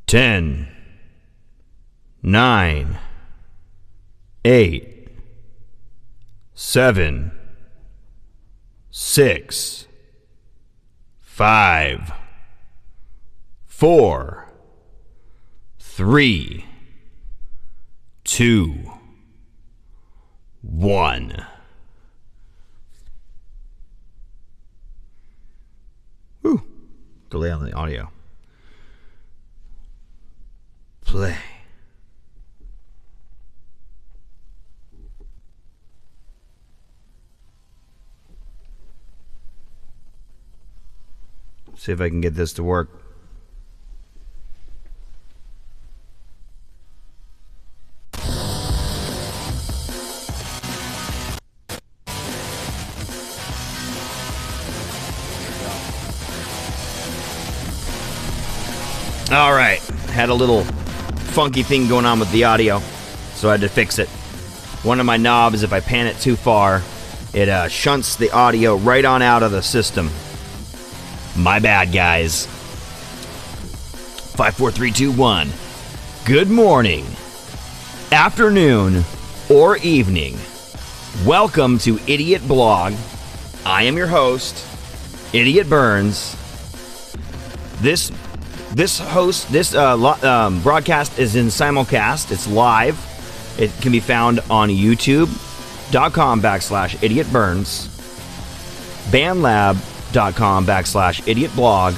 10, 9, 8, 7, 6, 5, 4, 3, 2, 1. Whew. Delay on the audio. Play. See if I can get this to work. All right, had a little funky thing going on with the audio, so I had to fix it. One of my knobs, if I pan it too far, it shunts the audio right on out of the system. My bad, guys. 5, 4, 3, 2, 1. Good morning, afternoon, or evening. Welcome to IdiOtBlog. I am your host, Idiot Burns. This broadcast is in simulcast. It's live. It can be found on youtube.com/IdiotBurns, bandlab.com/IdiOtBlog,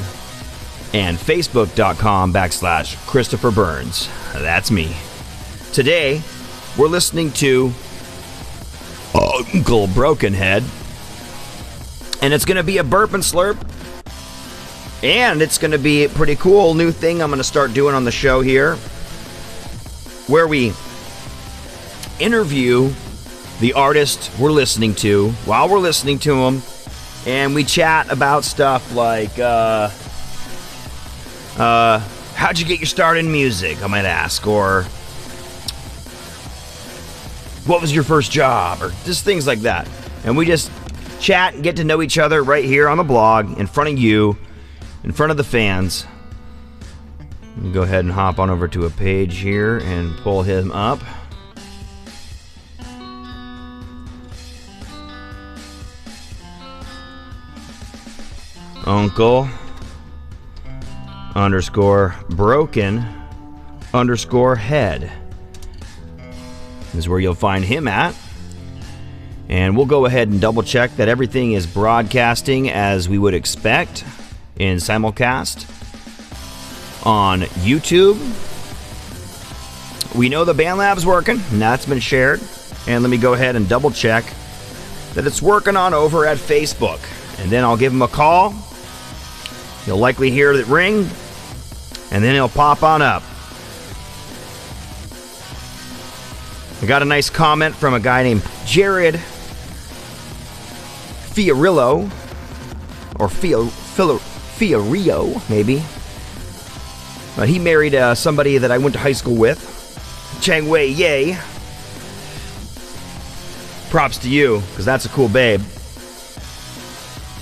and facebook.com/Christopher Burns. That's me. Today, we're listening to Uncle Brokenhead, and it's going to be a burp and slurp. And it's going to be a pretty cool new thing I'm going to start doing on the show here, where we interview the artist we're listening to while we're listening to them, and we chat about stuff like, how'd you get your start in music, I might ask, or what was your first job, or just things like that. And we just chat and get to know each other right here on the blog in front of you, in front of the fans. Let me go ahead and hop on over to a page here and pull him up. Uncle _broken_head is where you'll find him at. And we'll go ahead and double check that everything is broadcasting as we would expect in simulcast on YouTube. We know the BandLab's working, and that's been shared. And let me go ahead and double check that it's working on over at Facebook. And then I'll give him a call. You'll likely hear it ring, and then he'll pop on up. I got a nice comment from a guy named Jared Fiorillo, or Fiorio, maybe. He married somebody that I went to high school with. Chang Wei Ye. Props to you, because that's a cool babe.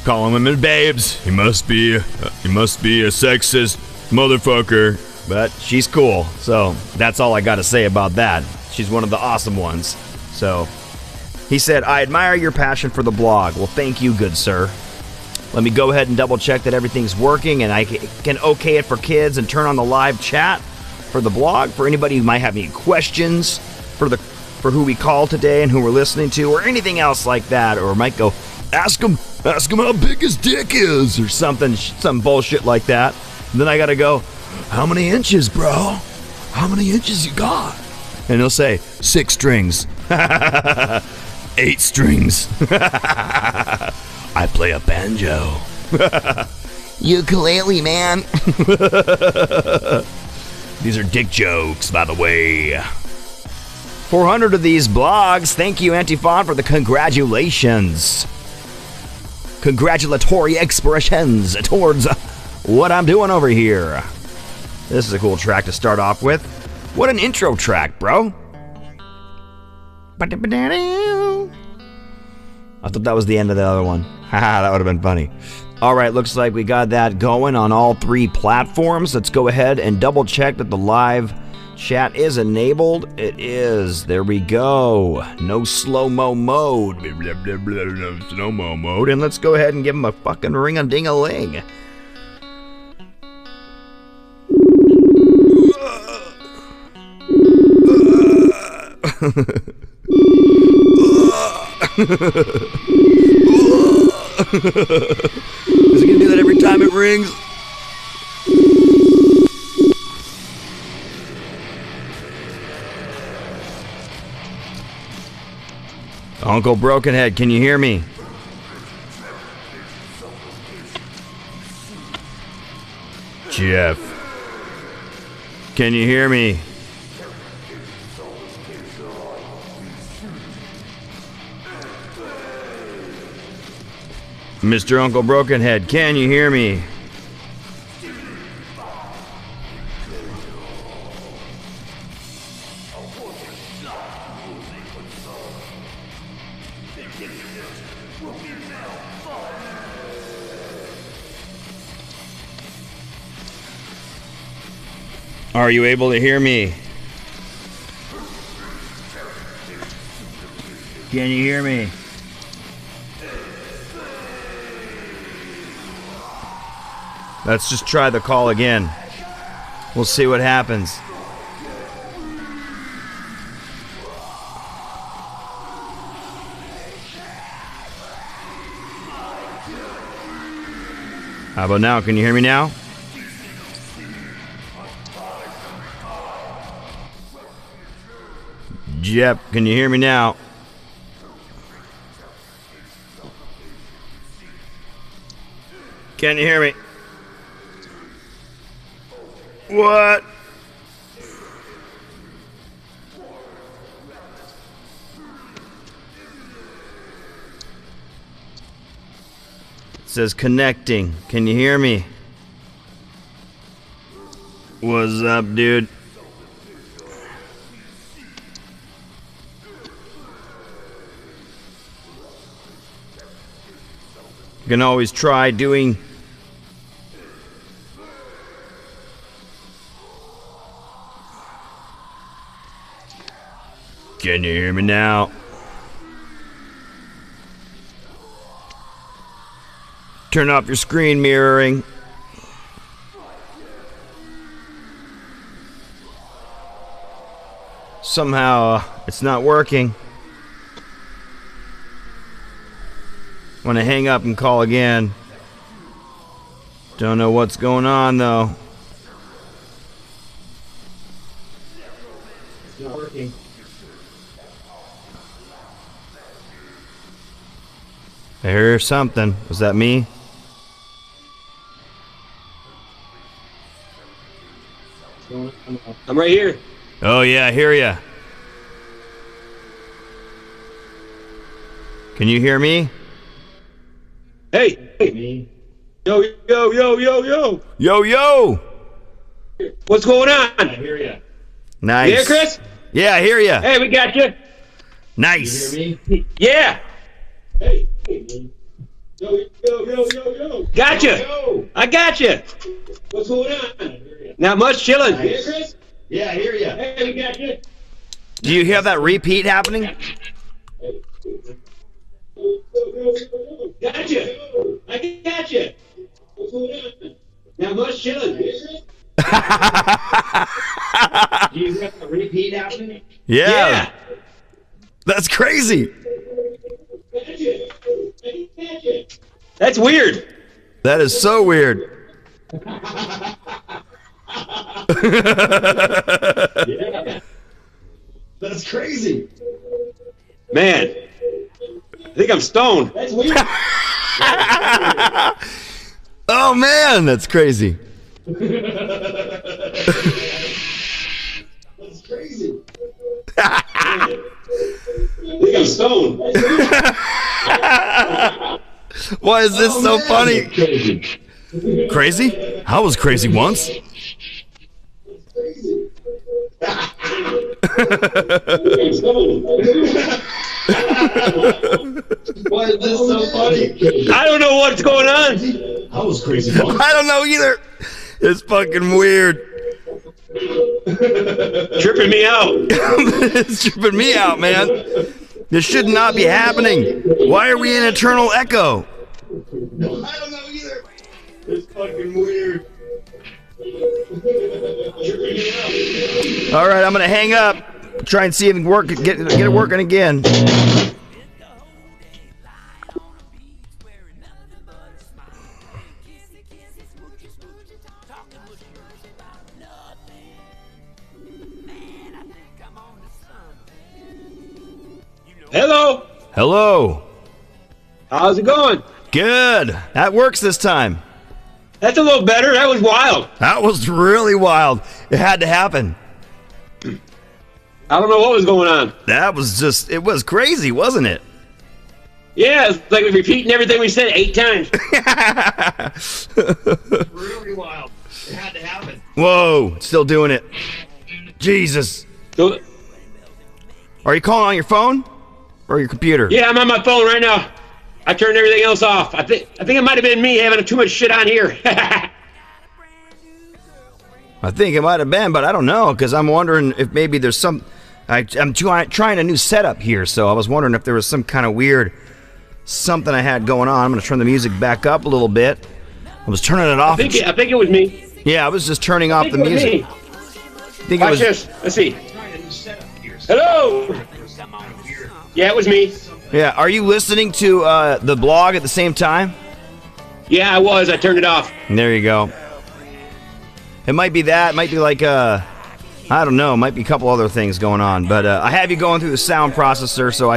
Calling women babes. He must be a sexist motherfucker. But she's cool, so that's all I got to say about that. She's one of the awesome ones. So, he said, I admire your passion for the blog. Well, thank you, good sir. Let me go ahead and double check that everything's working, and I can okay it for kids and turn on the live chat for the blog for anybody who might have any questions for who we call today and who we're listening to, or anything else like that, or might go ask him how big his dick is, or something, some bullshit like that. And then I gotta go, how many inches, bro? How many inches you got? And he'll say 6 strings, 8 strings. I play a banjo. Ukulele, man. These are dick jokes, by the way. 400 of these blogs. Thank you, Antifon, for the congratulations. Congratulatory expressions towards what I'm doing over here. This is a cool track to start off with. What an intro track, bro. I thought that was the end of the other one. Haha, that would have been funny. All right, looks like we got that going on all 3 platforms. Let's go ahead and double check that the live chat is enabled. It is. There we go. No slow-mo mode. No slow-mo mode. And let's go ahead and give him a fucking ring-a-ding-a-ling. Is he gonna do that every time it rings? Uncle Brokenhead, can you hear me? Jeff, can you hear me? Mr. Uncle Brokenhead, can you hear me? Are you able to hear me? Can you hear me? Let's just try the call again. We'll see what happens. How about now? Can you hear me now? Jeff, can you hear me now? Can you hear me? What? It says connecting. Can you hear me? What's up, dude? You can always try doing Can you hear me now? Turn off your screen mirroring. Somehow it's not working. Want to hang up and call again. Don't know what's going on though. It's not working. I hear something. Was that me? I'm right here. Oh yeah, I hear ya. Can you hear me? Hey, hey. Yo, yo, yo, yo, yo. Yo, yo. What's going on? I hear you. Nice. You here, Chris? Yeah, I hear ya. Hey, we got you. Nice. You hear me? Yeah. Hey. Yo, yo, yo, yo, yo. Gotcha. Yo. I got you. What's going on? Not much chilling. You hear Chris? Yeah, I hear you. Hey, we got you. Do you hear that repeat happening? Gotcha. I got you. What's going on? Not much chilling. Do you hear the repeat happening? Yeah. That's crazy. That's weird. That is so weird. Yeah. That's crazy. Man, I think I'm stoned. That's weird. Oh man, that's crazy. That's crazy. I think I'm stoned. Why is this so man, funny? that's crazy. Crazy? I was crazy once. Crazy. Why is this so funny? I don't know what's going on. I was crazy. Bro. I don't know either. It's fucking weird. Tripping me out. It's tripping me out, man. This should not be happening. Why are we in eternal echo? I don't know either. It's fucking weird. Tripping me out. All right, I'm gonna hang up. Try and see if it can work. Get it working again. Hello. Hello. How's it going? Good. That works this time. That's a little better. That was wild. That was really wild. It had to happen. I don't know what was going on. That was just, it was crazy, wasn't it? Yeah, it's like we're repeating everything we said 8 times. Really wild. It had to happen. Whoa, still doing it. Jesus. So, Are you calling on your phone or your computer? yeah, I'm on my phone right now. I turned everything else off. I think it might have been me having too much shit on here. I think it might have been, but I don't know, because I'm wondering if maybe there's some... I'm trying a new setup here, so I was wondering if there was some kind of weird something I had going on. I'm going to turn the music back up a little bit. I was turning it off. I think it was me. Yeah, I was just turning off the it was music. me. I think Watch it was... this. Let's see. Hello. Yeah, it was me. Yeah, are you listening to the blog at the same time? Yeah, I was. I turned it off. There you go. It might be that. It might be like, I don't know. It might be a couple other things going on. But I have you going through the sound processor, so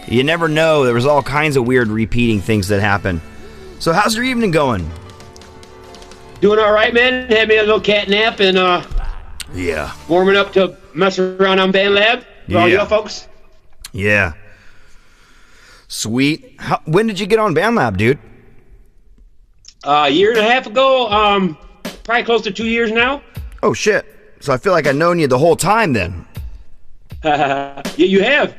you never know. There was all kinds of weird repeating things that happen. So how's your evening going? Doing all right, man. Had me a little cat nap and Yeah. warming up to mess around on BandLab for all Yeah. you folks. Yeah. Sweet. When did you get on BandLab, dude? A year and a half ago, probably close to 2 years now. Oh, shit. So I feel like I've known you the whole time then. You have.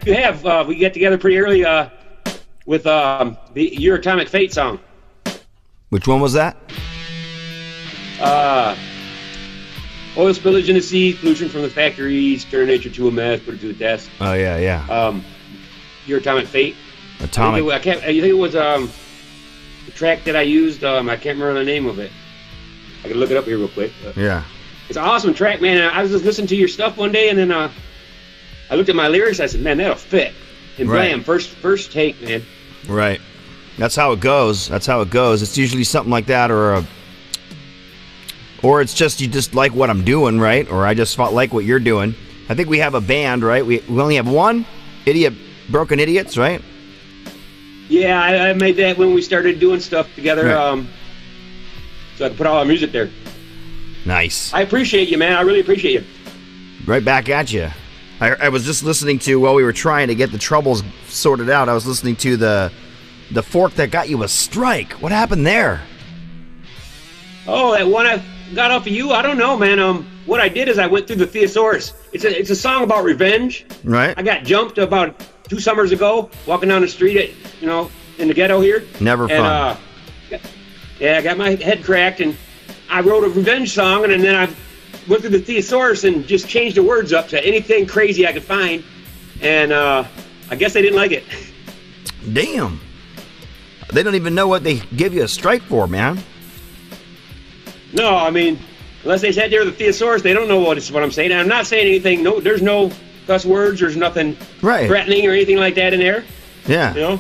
We got together pretty early with your Atomic Fate song. Which one was that? Oil spillage in the sea, pollution from the factories, turn nature to a mess, put it to the test. Oh, yeah, yeah. Your Atomic Fate. Atomic. I think it was the track that I used. I can't remember the name of it. I can look it up here real quick. Yeah. It's an awesome track, man. I was just listening to your stuff one day, and then I looked at my lyrics. I said, "Man, that'll fit." And Right. blam, first take, man. Right. That's how it goes. That's how it goes. It's usually something like that, or it's just you just like what I'm doing, right? Or I just like what you're doing. I think we have a band, right? We only have one, Broken Idiots, right? Yeah, I made that when we started doing stuff together, Right. so I could put all our music there. Nice. I appreciate you, man. I really appreciate you. Right back at you. I was just listening to, while we were trying to get the troubles sorted out, I was listening to the fork that got you a strike. What happened there? Oh, that one I got off of you? I don't know, man. What I did is I went through the Thesaurus. It's a song about revenge. Right? I got jumped about 2 summers ago, walking down the street in the ghetto here. Never fun. I got my head cracked, and I wrote a revenge song, and then I went through the Thesaurus and just changed the words up to anything crazy I could find, and I guess they didn't like it. Damn. They don't even know what they give you a strike for, man. No, I mean, unless they said they're the Thesaurus, they don't know what I'm saying. And I'm not saying anything. No, there's no cuss words. There's nothing threatening or anything like that in there. Yeah. You know?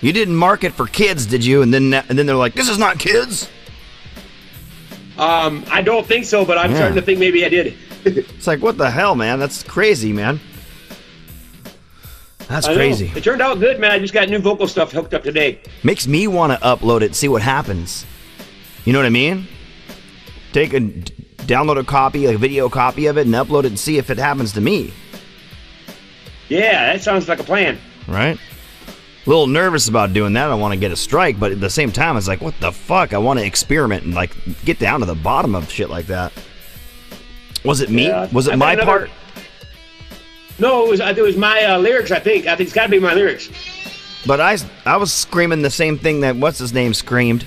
You didn't mark it for kids, did you? And then they're like, "This is not kids." I don't think so, but I'm starting to think maybe I did. It's like, what the hell, man? That's crazy, man. That's crazy. It turned out good, man. I just got new vocal stuff hooked up today. Makes me want to upload it and see what happens. You know what I mean? Download a copy, like a video copy of it, and upload it and see if it happens to me. Yeah, that sounds like a plan. Right? A little nervous about doing that. I want to get a strike, but at the same time, it's like, what the fuck? I want to experiment and like get down to the bottom of shit like that. Was it me? Yeah, Was it my part? No, it was my lyrics. I think it's got to be my lyrics. But I was screaming the same thing that what's his name screamed.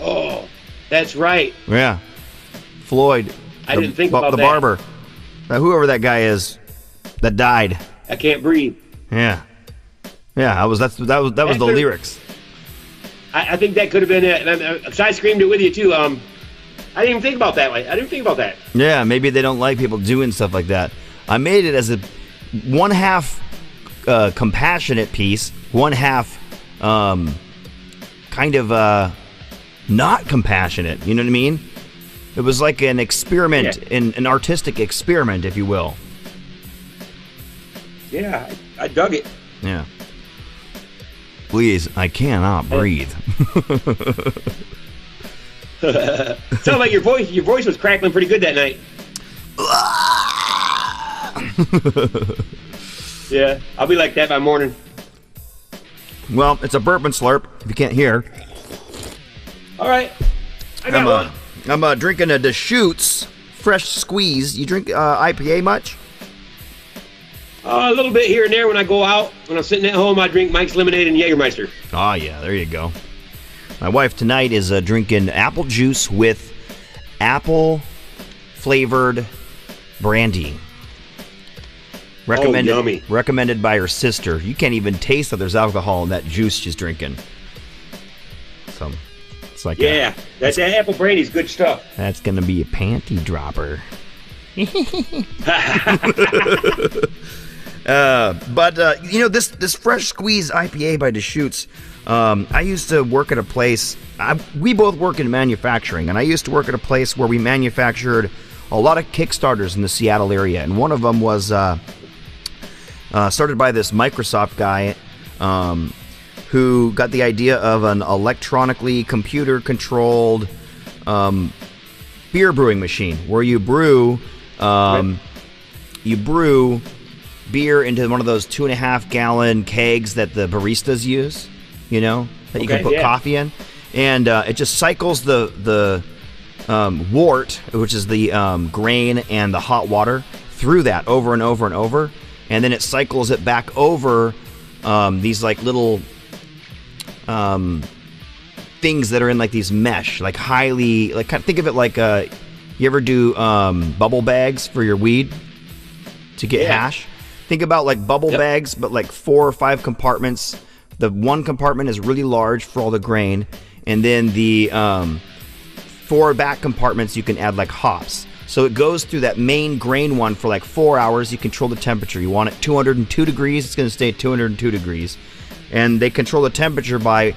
Oh, that's right. Yeah, Floyd. I didn't think about the that. barber. Whoever that guy is, that died. I can't breathe. Yeah, that was the lyrics. I think that could have been it. Because I screamed it with you too. I didn't even think about that. I didn't think about that. Yeah, maybe they don't like people doing stuff like that. I made it as a 1/2 compassionate piece, 1/2 kind of not compassionate. You know what I mean? It was like an experiment, an artistic experiment, if you will. Yeah, I dug it. Yeah. Please, I cannot breathe. Sounds like your voice was crackling pretty good that night. Yeah, I'll be like that by morning. Well, it's a burp and slurp, if you can't hear. All right, I got one. I'm drinking a Deschutes fresh squeeze. You drink IPA much? A little bit here and there when I go out. When I'm sitting at home, I drink Mike's Lemonade and Jägermeister. Oh, yeah, there you go. My wife tonight is drinking apple juice with apple-flavored brandy. Yummy. Recommended by her sister. You can't even taste that there's alcohol in that juice she's drinking. So, it's like that apple brandy's good stuff. That's going to be a panty dropper. But this fresh squeeze IPA by Deschutes, I used to work at a place. We both work in manufacturing, and I used to work at a place where we manufactured a lot of Kickstarters in the Seattle area, and one of them was started by this Microsoft guy who got the idea of an electronically computer-controlled beer brewing machine where you brew beer into one of those 2.5-gallon kegs that the baristas use, that you can put coffee in, and it just cycles the wort, which is the grain and the hot water, through that over and over and over, and then it cycles it back over these like little things that are in like these mesh, like highly, like think of it like you ever do bubble bags for your weed to get hash? Think about like bubble bags, but like 4 or 5 compartments. The one compartment is really large for all the grain, and then the 4 back compartments you can add like hops. So it goes through that main grain one for like 4 hours. You control the temperature. You want it 202 degrees, it's going to stay at 202 degrees. And they control the temperature by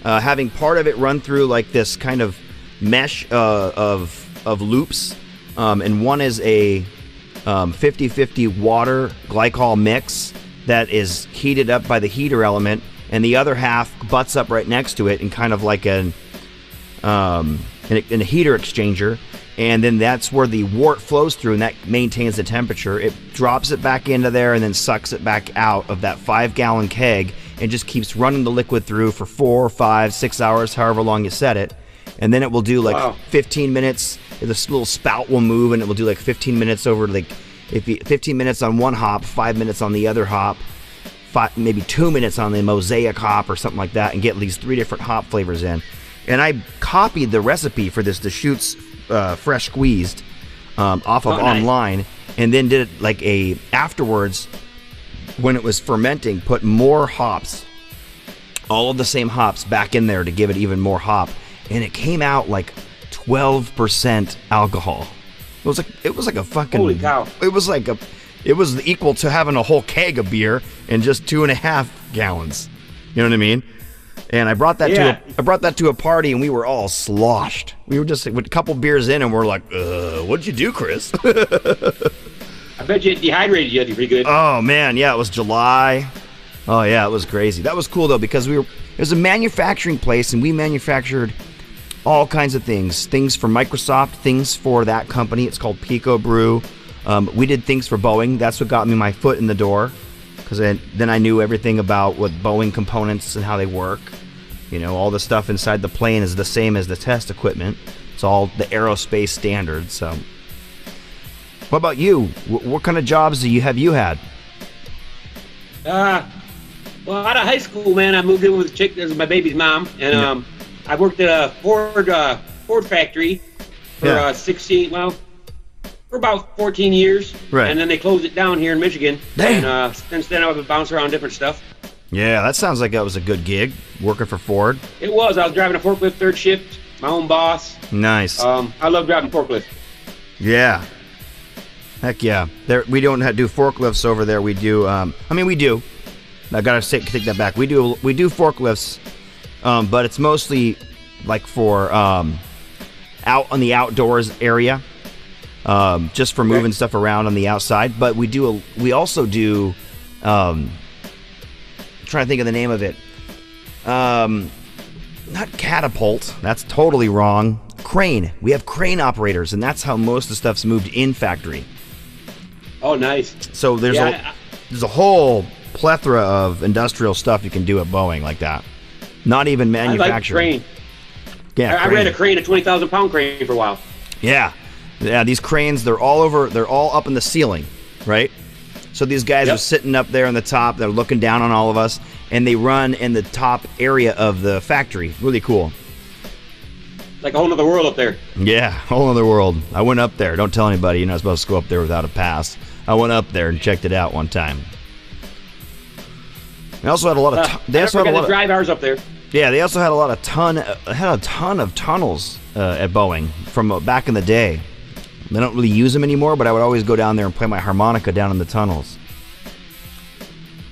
having part of it run through like this kind of mesh of loops, and one is a 50-50 water glycol mix that is heated up by the heater element, and the other half butts up right next to it in kind of like in a heater exchanger, and then that's where the wort flows through, and that maintains the temperature. It drops it back into there and then sucks it back out of that 5-gallon keg and just keeps running the liquid through for 4, 5, 6 hours, however long you set it. And then it will do like 15 minutes. This little spout will move, and it will do like 15 minutes over, like 15 minutes on one hop, 5 minutes on the other hop, maybe 2 minutes on the mosaic hop or something like that, and get at least 3 different hop flavors in. And I copied the recipe for this Deschutes fresh squeezed off of online, and then did it like afterwards when it was fermenting, put more hops, all of the same hops back in there to give it even more hop, and it came out like 12% alcohol. It was like a fucking, holy cow. It was equal to having a whole keg of beer in just 2.5 gallons. You know what I mean? And I brought that to a party, and we were all sloshed. We were just with a couple beers in, and we're like, what'd you do, Chris? I bet you it dehydrated you pretty good. Oh man, yeah, it was July. Oh yeah, it was crazy. That was cool though, because it was a manufacturing place, and we manufactured all kinds of things for Microsoft, things for that company. It's called Pico Brew. We did things for Boeing. That's what got me my foot in the door, because then I knew everything about what Boeing components and how they work. All the stuff inside the plane is the same as the test equipment. It's all the aerospace standards. So What about you? What kind of jobs have you had? Well, out of high school, man, I moved in with a chick. This is my baby's mom, and I worked at a Ford factory for 16. Well, for about 14 years, right? And then they closed it down here in Michigan. Damn. And since then, I've been bouncing around different stuff. Yeah, that sounds like that was a good gig, working for Ford. It was. I was driving a forklift third shift, my own boss. Nice. I love driving forklift. Yeah. Heck yeah. We don't do forklifts over there. We do. We do. I gotta take that back. We do forklifts, but it's mostly like for out on the outdoors area, just for moving stuff around on the outside. But we also do. I'm trying to think of the name of it. Not catapult. That's totally wrong. Crane. We have crane operators, and that's how most of the stuff's moved in factory. Oh, nice. So there's a whole plethora of industrial stuff you can do at Boeing like that. Not even manufacturing. I like crane. Yeah, I ran a crane, a 20,000-pound crane for a while. Yeah. These cranes, they're all up in the ceiling, right? So these guys are sitting up there on the top. They're looking down on all of us, and they run in the top area of the factory. Really cool. Like a whole other world up there. Yeah, whole other world. I went up there. Don't tell anybody. You're not supposed to go up there without a pass. I went up there and checked it out one time. They also had a lot of. They also had a lot of drive ours up there. Yeah, they also had a ton of tunnels at Boeing from back in the day. They don't really use them anymore, but I would always go down there and play my harmonica down in the tunnels.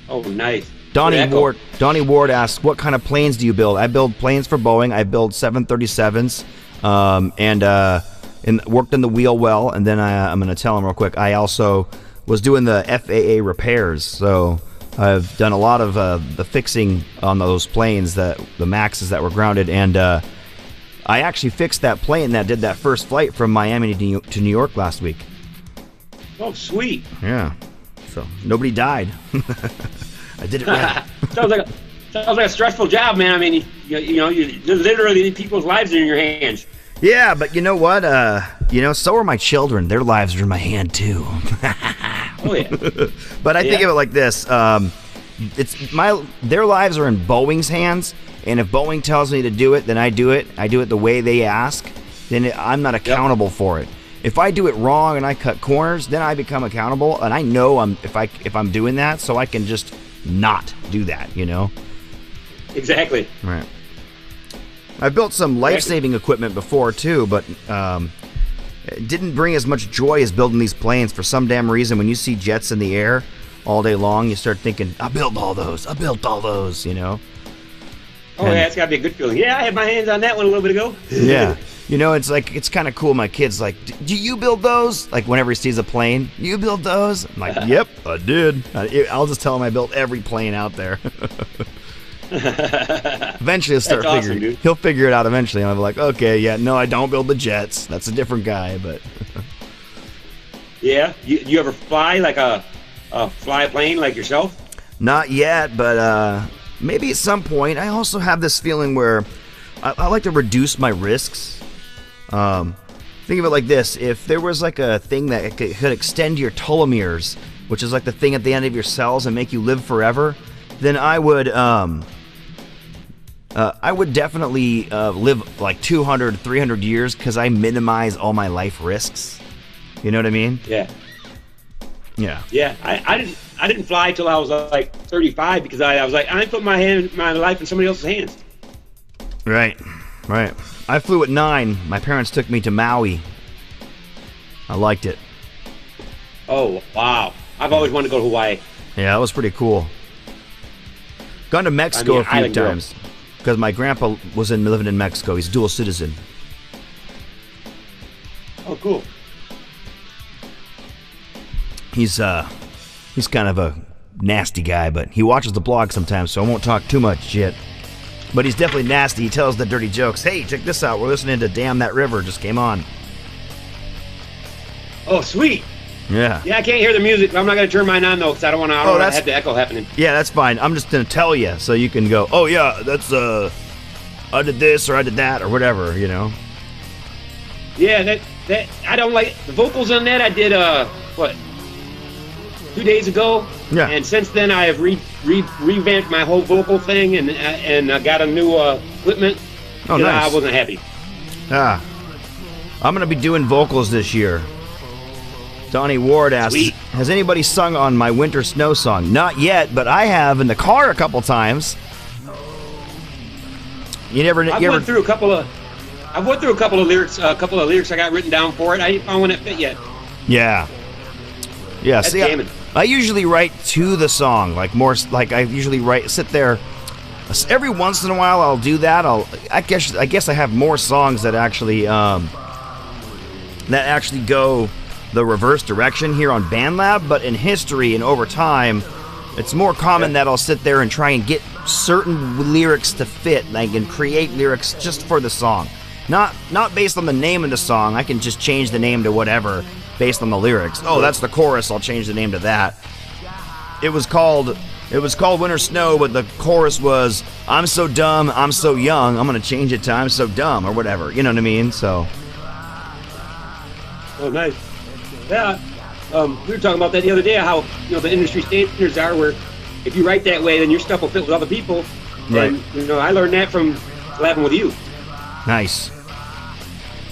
Oh, nice. Donnie Ward asks, what kind of planes do you build? I build planes for Boeing. I build 737s, and worked in the wheel well. And then I'm going to tell him real quick, I also was doing the FAA repairs. So I've done a lot of the fixing on those planes, the Maxes that were grounded. And I actually fixed that plane that did that first flight from Miami to New York last week. Oh, sweet. Yeah. So nobody died. I did it right. Sounds like a stressful job, man. I mean, you literally people's lives are in your hands. Yeah, but you know what? So are my children. Their lives are in my hand too. Oh yeah. But I think of it like this: their lives are in Boeing's hands, and if Boeing tells me to do it, then I do it. I do it the way they ask. Then I'm not accountable for it. If I do it wrong and I cut corners, then I become accountable, and I know if I'm doing that, so I can just not do that, Exactly. Right. I've built some life-saving equipment before too, but it didn't bring as much joy as building these planes. For some damn reason, when you see jets in the air all day long, you start thinking, I built all those, Oh yeah, it's gotta be a good feeling. Yeah, I had my hands on that one a little bit ago. Yeah. It's kind of cool. My kid's like, do you build those? Like, whenever he sees a plane, you build those? I'm like, yep, I did. I'll just tell him I built every plane out there. Eventually he'll start figuring. He'll figure it out eventually, and I'll be like, okay, yeah, no, I don't build the jets. That's a different guy, but. Yeah, you ever fly like a fly plane like yourself? Not yet, but maybe at some point. I also have this feeling where I like to reduce my risks. Think of it like this: if there was like a thing that could extend your telomeres, which is like the thing at the end of your cells and make you live forever, then I would definitely live like 200, 300 years because I minimize all my life risks. You know what I mean? Yeah. Yeah. Yeah. I didn't fly till I was like 35 because I was like, I ain't put my life in somebody else's hands. Right. I flew at 9. My parents took me to Maui. I liked it. Oh, wow. I've always wanted to go to Hawaii. Yeah, that was pretty cool. Gone to Mexico a few times because my grandpa was living in Mexico. He's dual citizen. Oh, cool. He's kind of a nasty guy, but he watches the blog sometimes, so I won't talk too much shit. But he's definitely nasty. He tells the dirty jokes. Hey, check this out. We're listening to Damn That River just came on. Oh, sweet. Yeah. Yeah, I can't hear the music. I'm not going to turn mine on, though, because I don't want to have the echo happening. Yeah, that's fine. I'm just going to tell you so you can go, oh, yeah, that's, I did this or I did that or whatever, Yeah, that I don't like the vocals on that. I did 2 days ago. Yeah. And since then, I have revamped my whole vocal thing and got a new equipment. Oh, nice. I wasn't happy. I'm gonna be doing vocals this year. Donnie Ward asks, Sweet. has anybody sung on my Winter Snow song? Not yet, but I have in the car a couple times. I've went through a couple of lyrics. A couple of lyrics I got written down for it. I ain't found one that fit yet. Yeah. Yeah. That's See, jamming. I usually write to the song, like I usually sit there. Every once in a while, I'll do that. I guess I have more songs that actually go the reverse direction here on BandLab, but in history and over time, it's more common that I'll sit there and try and get certain lyrics to fit, like, and create lyrics just for the song. Not based on the name of the song. I can just change the name to whatever based on the lyrics. Oh, that's the chorus, I'll change the name to that. It was called Winter Snow, but the chorus was, I'm so dumb, I'm so young, I'm gonna change it to I'm so dumb, or whatever. You know what I mean? So. Oh, nice. Yeah, we were talking about that the other day, how, the industry standards are where if you write that way, then your stuff will fit with other people. Right. And, I learned that from laughing with you. Nice.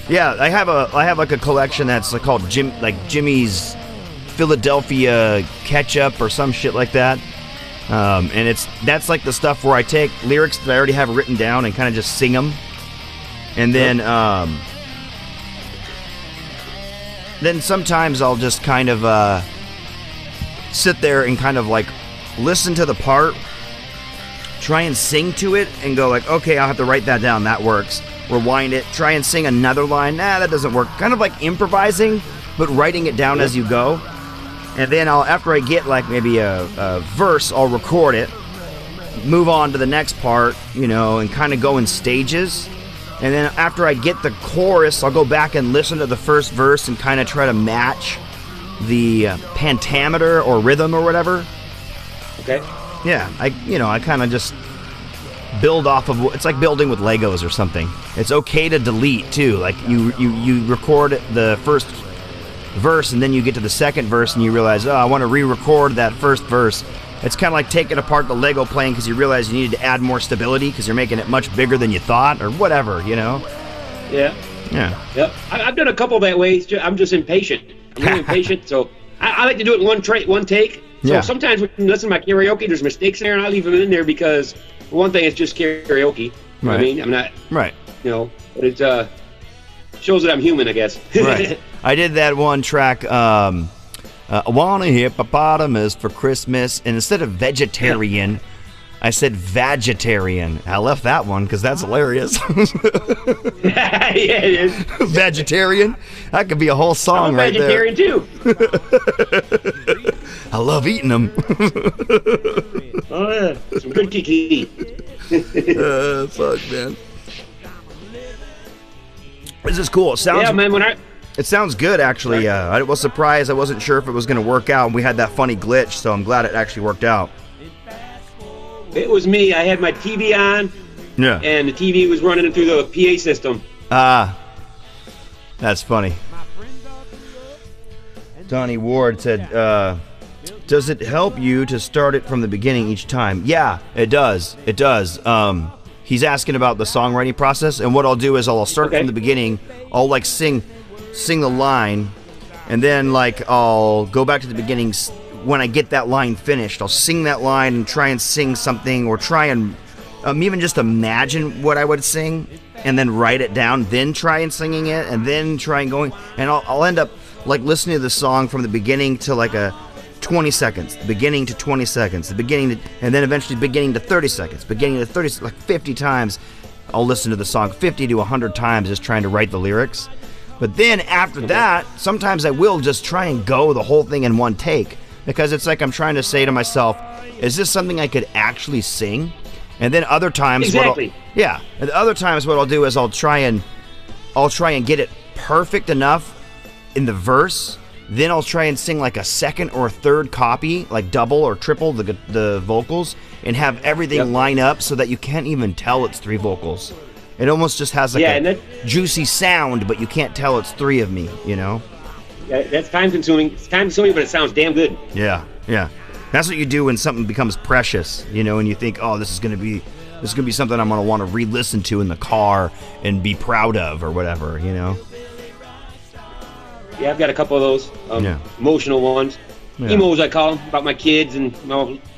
Yeah, I have like a collection that's called Jimmy's Philadelphia Ketchup or some shit like that. And that's like the stuff where I take lyrics that I already have written down and kind of just sing them. And then sometimes I'll just kind of sit there and kind of like listen to the part, try and sing to it, and go like, okay, I'll have to write that down. That works. Rewind it, try and sing another line. Nah, that doesn't work. Kind of like improvising, but writing it down as you go. And then after I get like maybe a verse, I'll record it, move on to the next part, and kind of go in stages. And then after I get the chorus, I'll go back and listen to the first verse and kind of try to match the pentameter or rhythm or whatever. Okay. Yeah, I kind of just build off of, it's like building with Legos or something. It's okay to delete too. Like you record the first verse and then you get to the second verse and you realize, I want to re-record that first verse. It's kind of like taking apart the Lego plane because you realize you needed to add more stability because you're making it much bigger than you thought or whatever, Yeah. Yeah. Yep. I've done a couple that way. I'm just impatient. I'm really impatient, so I like to do it in one take. So sometimes when you listen to my karaoke, there's mistakes there, and I leave them in there because, for one thing, it's just karaoke. You know what I mean? I'm not... Right. But it shows that I'm human, I guess. Right. I did that one track, I want a hippopotamus for Christmas, and instead of vegetarian, I said vegetarian. I left that one because that's hilarious. Yeah, it is. Vegetarian? That could be a whole song right there. I'm vegetarian, too. I love eating them. Oh, yeah. Some good kiki. Fuck, man. This is cool. It sounds... Yeah, man, It sounds good, actually. I was surprised. I wasn't sure if it was going to work out. We had that funny glitch, so I'm glad it actually worked out. It was me. I had my TV on, Yeah. and the TV was running through the PA system. That's funny. Donnie Ward said, does it help you to start it from the beginning each time? Yeah, it does. It does. He's asking about the songwriting process, and what I'll do is I'll start from the beginning. I'll like sing the line, and then like I'll go back to the beginning. When I get that line finished, I'll sing that line and try and sing something, or try and even just imagine what I would sing, and then write it down, then try and singing it, and then try and going, and I'll end up like listening to the song from the beginning to like a 20 seconds, the beginning to 20 seconds, the beginning to, and then eventually beginning to 30 seconds, beginning to 30, like 50 times. I'll listen to the song 50 to 100 times just trying to write the lyrics. But then after that, sometimes I will just try and go the whole thing in one take, because it's like I'm trying to say to myself, is this something I could actually sing? And then other times, and other times what I'll do is I'll try and get it perfect enough in the verse. Then I'll try and sing like a second or a third copy, like double or triple the vocals, and have everything line up so that you can't even tell it's three vocals. It almost just has like Yeah, a and that- juicy sound, but you can't tell it's three of me, you know? Yeah, that's time consuming. It's time consuming, but it sounds damn good. Yeah, yeah. That's what you do when something becomes precious, you know, and you think, oh, this is gonna be something I'm gonna want to re-listen to in the car and be proud of or whatever, you know? Yeah, I've got a couple of those emotional ones. Yeah. Emos, I call them, about my kids and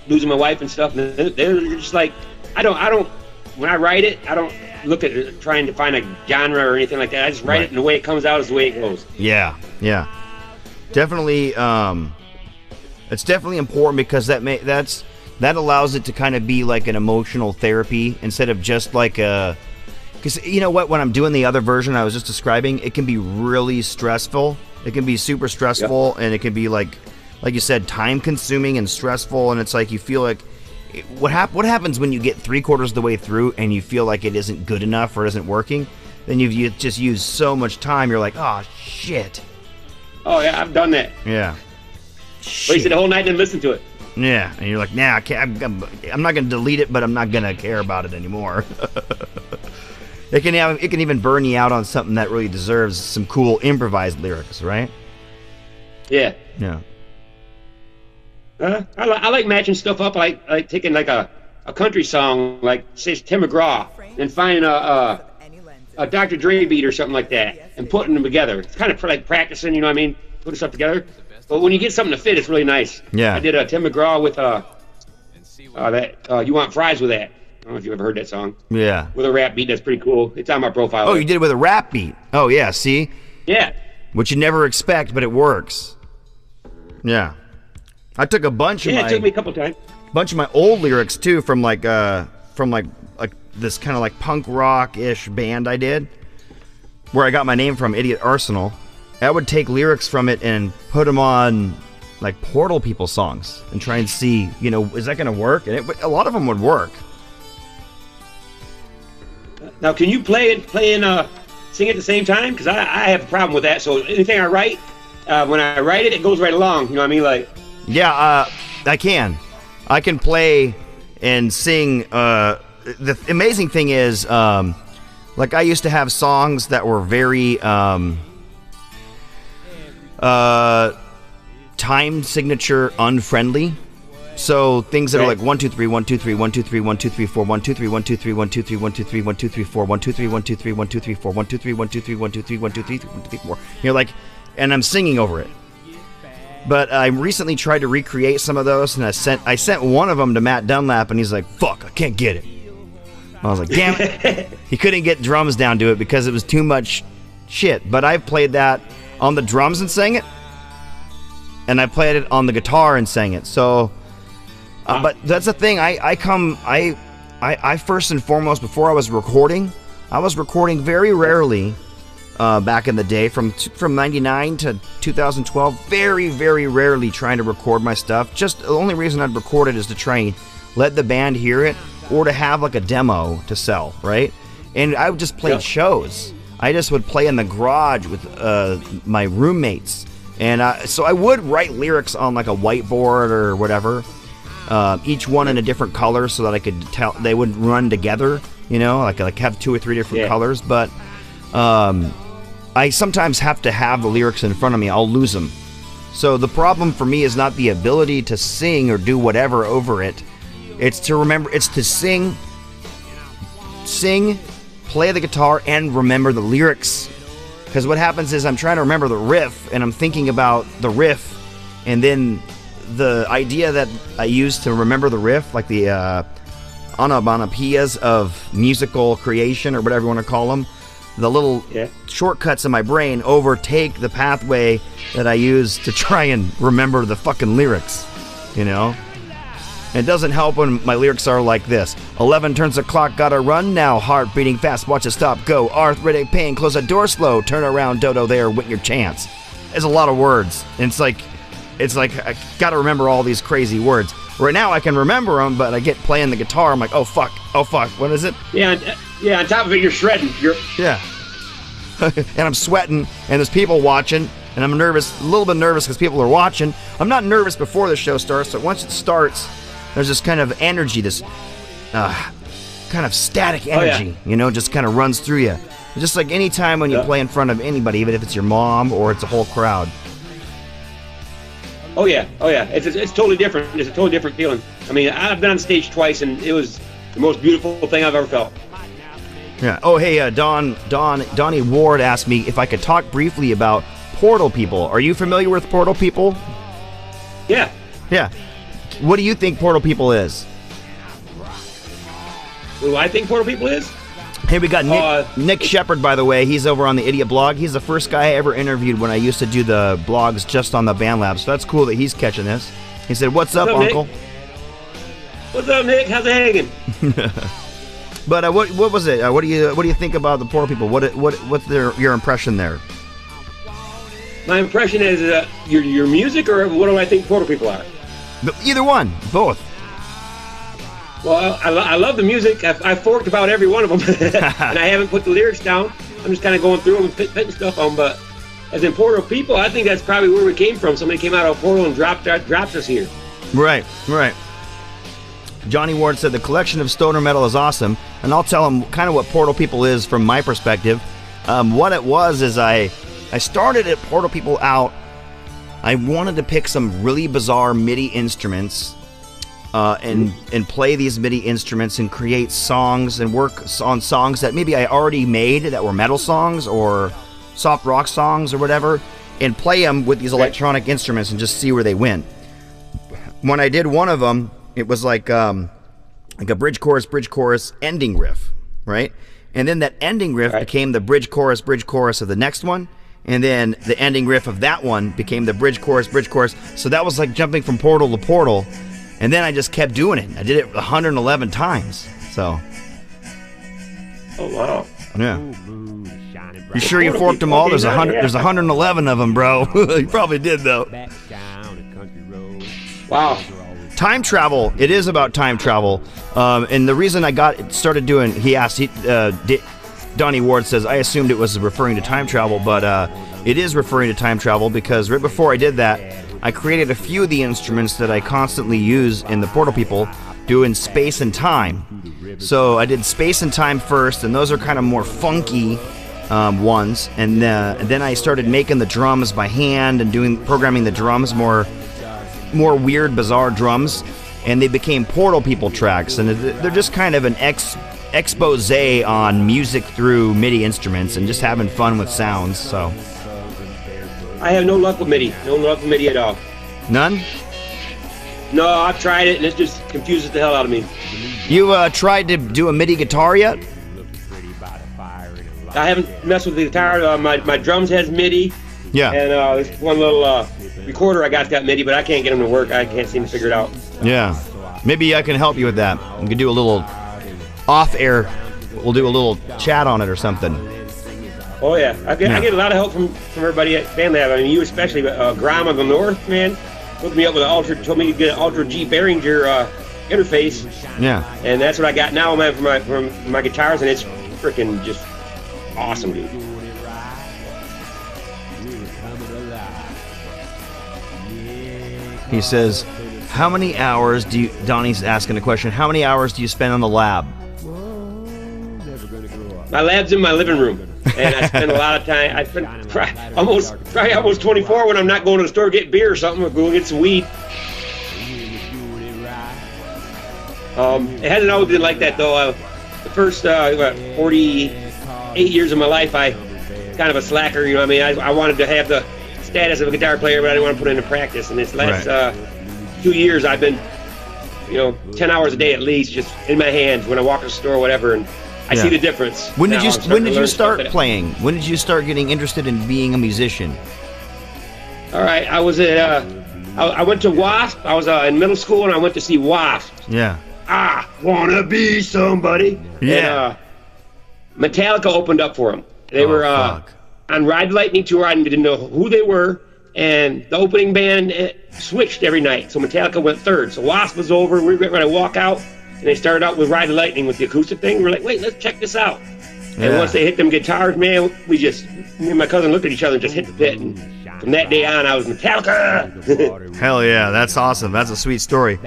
losing my wife and stuff. And they're just like, I don't. When I write it, I don't look at it, trying to find a genre or anything like that. I just write it, and the way it comes out is the way it goes. Yeah, yeah. Definitely, it's definitely important because that allows it to kind of be like an emotional therapy instead of just like a. Because you know what, when I'm doing the other version I was just describing, it can be really stressful. It can be super stressful, and it can be like you said, time consuming and stressful, and it's like you feel like what happens when you get 3/4 of the way through and you feel like it isn't good enough or isn't working? Then you just used so much time. You're like, oh shit. Oh yeah, I've done that. Yeah. Wasted the whole night and listen to it. Yeah, and you're like, nah, I can't, I'm not gonna delete it, but I'm not gonna care about it anymore. It can even burn you out on something that really deserves some cool improvised lyrics, right? Yeah. Yeah. I like matching stuff up. I like taking like a country song, like say Tim McGraw, and finding a Dr. Dre beat or something like that, and putting them together. It's kind of like practicing, you know what I mean? Putting stuff together. But when you get something to fit, it's really nice. Yeah. I did a Tim McGraw with that You Want Fries with That. I don't know if you ever heard that song. Yeah. With a rap beat, that's pretty cool. It's on my profile. Oh, you did it with a rap beat. Oh, yeah, see? Yeah. Which you never expect, but it works. Yeah. I took a bunch of it took me a couple times. bunch of my old lyrics too from like this kind of like punk rock-ish band I did, where I got my name from, Idiot Arsenal. I would take lyrics from it and put them on like Portal People songs and try and see, you know, is that going to work? And a lot of them would work. Now, can you play and sing at the same time? Because I have a problem with that. So anything I write, when I write it, it goes right along. You know what I mean? Like. Yeah, I can play and sing. The amazing thing is, like I used to have songs that were very time signature unfriendly. So things that are like 1 2 3 1 2 3 1 2 3 1 2 3 4 1 2 3 1 2 3 1 2 3 1 2 3 1 2 3 4 1 2 3 1 2 3 1 2 3 4 1 2 3 1 2 3 1 2 3 1 2 3 1 2 3 4. You're like, and I'm singing over it. But I recently tried to recreate some of those, and I sent one of them to Matt Dunlap, and he's like, "Fuck, I can't get it." I was like, "Damn it!" He couldn't get drums down to it because it was too much shit. But I played that on the drums and sang it, and I played it on the guitar and sang it. So, but that's the thing. I first and foremost, before I was recording very rarely. Back in the day, from 99 to 2012, very, very rarely trying to record my stuff. Just the only reason I'd record it is to try and let the band hear it, or to have like a demo to sell, right? And I would just play shows. I just would play in the garage with my roommates, and so I would write lyrics on like a whiteboard or whatever, each one in a different color so that I could tell they would run together, you know, like have 2 or 3 different colors, but. I sometimes have to have the lyrics in front of me. I'll lose them. So the problem for me is not the ability to sing or do whatever over it. It's to remember. It's to sing, play the guitar, and remember the lyrics. Because what happens is I'm trying to remember the riff, and I'm thinking about the riff, and then the idea that I use to remember the riff, like the onomatopoeias of musical creation or whatever you want to call them, the little shortcuts in my brain overtake the pathway that I use to try and remember the fucking lyrics, you know? And it doesn't help when my lyrics are like this. 11 turns the clock, gotta run now. Heart beating fast, watch it stop, go. Arthritic pain, close the door slow. Turn around, dodo there, win your chance. It's a lot of words. And it's like I gotta remember all these crazy words. Right now I can remember them, but I get playing the guitar, I'm like, oh fuck, what is it? Yeah, on top of it, you're shredding. Yeah. And I'm sweating, and there's people watching, and I'm nervous, a little bit nervous because people are watching. I'm not nervous before the show starts, but once it starts, there's this kind of energy, this kind of static Oh, yeah. energy, you know, just kind of runs through you. Just like any time when you Yeah. play in front of anybody, even if it's your mom or it's a whole crowd. Oh yeah. It's totally different. It's a totally different feeling. I mean, I've been on stage twice, and it was the most beautiful thing I've ever felt. Yeah. Oh, hey, Donnie Ward asked me if I could talk briefly about Portal People. Are you familiar with Portal People? Yeah. Yeah. What do you think Portal People is? What do I think Portal People is? Hey, we got Nick Shepard, by the way. He's over on the IdiOtBlog. He's the first guy I ever interviewed when I used to do the blogs just on the Band Lab. So that's cool that he's catching this. He said, "What's up, Uncle?" Nick? What's up, Nick? How's it hanging? But what was it? What do you think about the Portal People? What's your impression there? My impression is your music, or what do I think Portal People are? Either one, both. Well, I love the music. I've forked about every one of them, and I haven't put the lyrics down. I'm just kind of going through them and putting stuff on. But as in Portal People, I think that's probably where we came from. Somebody came out of a portal and dropped us here. Right. Johnny Ward said the collection of stoner metal is awesome, and I'll tell him kind of what Portal People is from my perspective. What it was is I started at Portal People out. I wanted to pick some really bizarre MIDI instruments and play these MIDI instruments and create songs and work on songs that maybe I already made that were metal songs or soft rock songs or whatever, and play them with these electronic instruments and just see where they went. When I did one of them, it was like a bridge chorus ending riff, right? And then that ending riff became the bridge chorus of the next one. And then the ending riff of that one became the bridge chorus. So that was like jumping from portal to portal. And then I just kept doing it. I did it 111 times. So. Oh, wow. Yeah. You sure you forked them all? There's 111 of them, bro. You probably did, though. Wow. Time travel. It is about time travel. And the reason I started doing, he asked, Donnie Ward says, I assumed it was referring to time travel, but it is referring to time travel because right before I did that, I created a few of the instruments that I constantly use in the Portal People, doing space and time. So I did space and time first, and those are kind of more funky ones. And then I started making the drums by hand and programming the drums, more weird, bizarre drums, and they became Portal People tracks. And they're just kind of an expose on music through MIDI instruments and just having fun with sounds. So I have no luck with MIDI. No luck with MIDI at all. None? No, I've tried it, and it just confuses the hell out of me. You tried to do a MIDI guitar yet? I haven't messed with the guitar. My drums has MIDI. Yeah. And this one little recorder I got MIDI, but I can't get them to work. I can't seem to figure it out. Yeah. Maybe I can help you with that. We can do a little off-air. We'll do a little chat on it or something. Oh, yeah. I get a lot of help from everybody at Band Lab. I mean, you especially. Graham of the North, man, hooked me up with told me to get an Ultra G Behringer interface. Yeah. And that's what I got now, man, for my guitars, and it's freaking just awesome, dude. He says, how many hours Donnie's asking a question, how many hours do you spend on the lab? My lab's in my living room, and I spend a lot of time. I spend probably almost 24 when I'm not going to the store to get beer or something, or go get some weed. It hasn't always been like that, though. The first 48 years of my life, I kind of a slacker, you know what I mean? I wanted to have the status of a guitar player, but I didn't want to put it into practice. And this last 2 years, I've been, 10 hours a day at least, just in my hands when I walk to the store or whatever, and I see the difference. When did you start playing? When did you start getting interested in being a musician? All right, I was at I went to WASP. I was in middle school, and I went to see WASP. Yeah. I wanna be somebody. Yeah. And, Metallica opened up for them. They were on Ride the Lightning tour. I didn't know who they were, and the opening band switched every night. So Metallica went third. So WASP was over, and we were getting ready to walk out, and they started out with Ride the Lightning with the acoustic thing. We were like, wait, let's check this out. And once they hit them guitars, man, me and my cousin looked at each other and just hit the pit. And from that day on, I was Metallica. Hell yeah, that's awesome. That's a sweet story.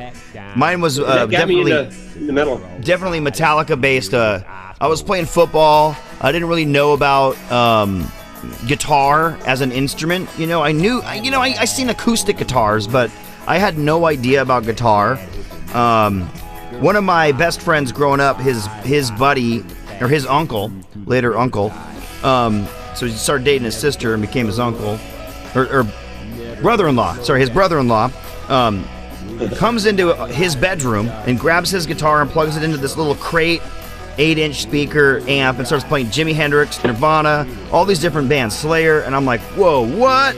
Mine was definitely into metal. Definitely Metallica based. I was playing football. I didn't really know about guitar as an instrument. You know, I seen acoustic guitars, but I had no idea about guitar. One of my best friends growing up, his buddy, or his uncle, later uncle, so he started dating his sister and became his uncle, or brother-in-law, sorry, his brother-in-law, comes into his bedroom and grabs his guitar and plugs it into this little crate, 8-inch speaker amp, and starts playing Jimi Hendrix, Nirvana, all these different bands, Slayer, and I'm like, whoa, what?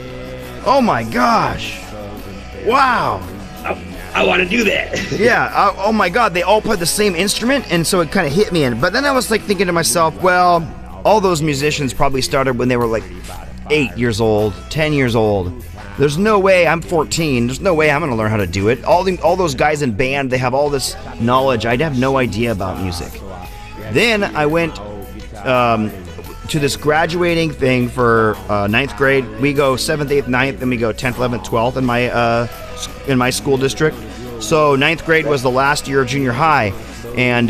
Oh my gosh. Wow. I want to do that. Yeah, oh my God, they all play the same instrument, and so it kind of hit me. But then I was like thinking to myself, well, all those musicians probably started when they were like 8 years old, 10 years old. There's no way, I'm 14, there's no way I'm going to learn how to do it. All those guys in band, they have all this knowledge. I'd have no idea about music. Then I went to this graduating thing for 9th grade. We go 7th, 8th, 9th, and we go 10th, 11th, 12th in my school district. So 9th grade was the last year of junior high, and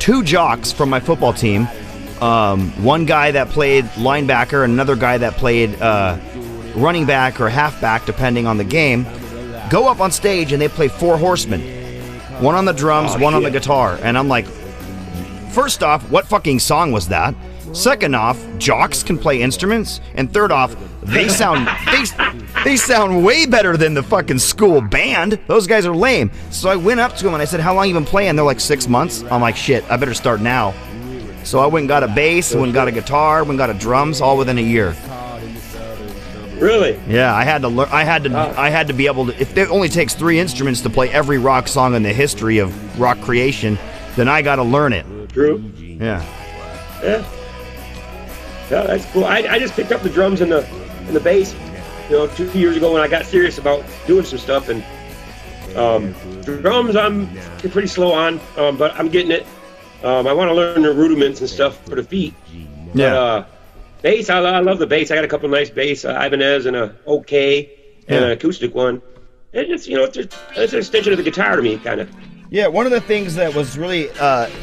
two jocks from my football team, one guy that played linebacker and another guy that played running back or halfback, depending on the game, go up on stage and they play Four Horsemen. One on the drums, one on the guitar. And I'm like, first off, what fucking song was that? Second off, jocks can play instruments. And third off, they sound they sound way better than the fucking school band. Those guys are lame. So I went up to them and I said, how long you been playing? They're like 6 months. I'm like, shit, I better start now. So I went and got a bass, went and got a guitar, went and got a drums, all within a year. Really? Yeah, I had to learn. I had to be able to. If it only takes 3 instruments to play every rock song in the history of rock creation, then I got to learn it. True. Yeah. Yeah. Yeah, that's cool. I just picked up the drums and the bass, 2 years ago when I got serious about doing some stuff. And drums, I'm pretty slow on, but I'm getting it. I want to learn the rudiments and stuff for the feet. Yeah. But, bass, I love the bass. I got a couple nice bass, Ibanez and a OK and an acoustic one. And it's it's an extension of the guitar to me, kind of. Yeah, one of the things that was really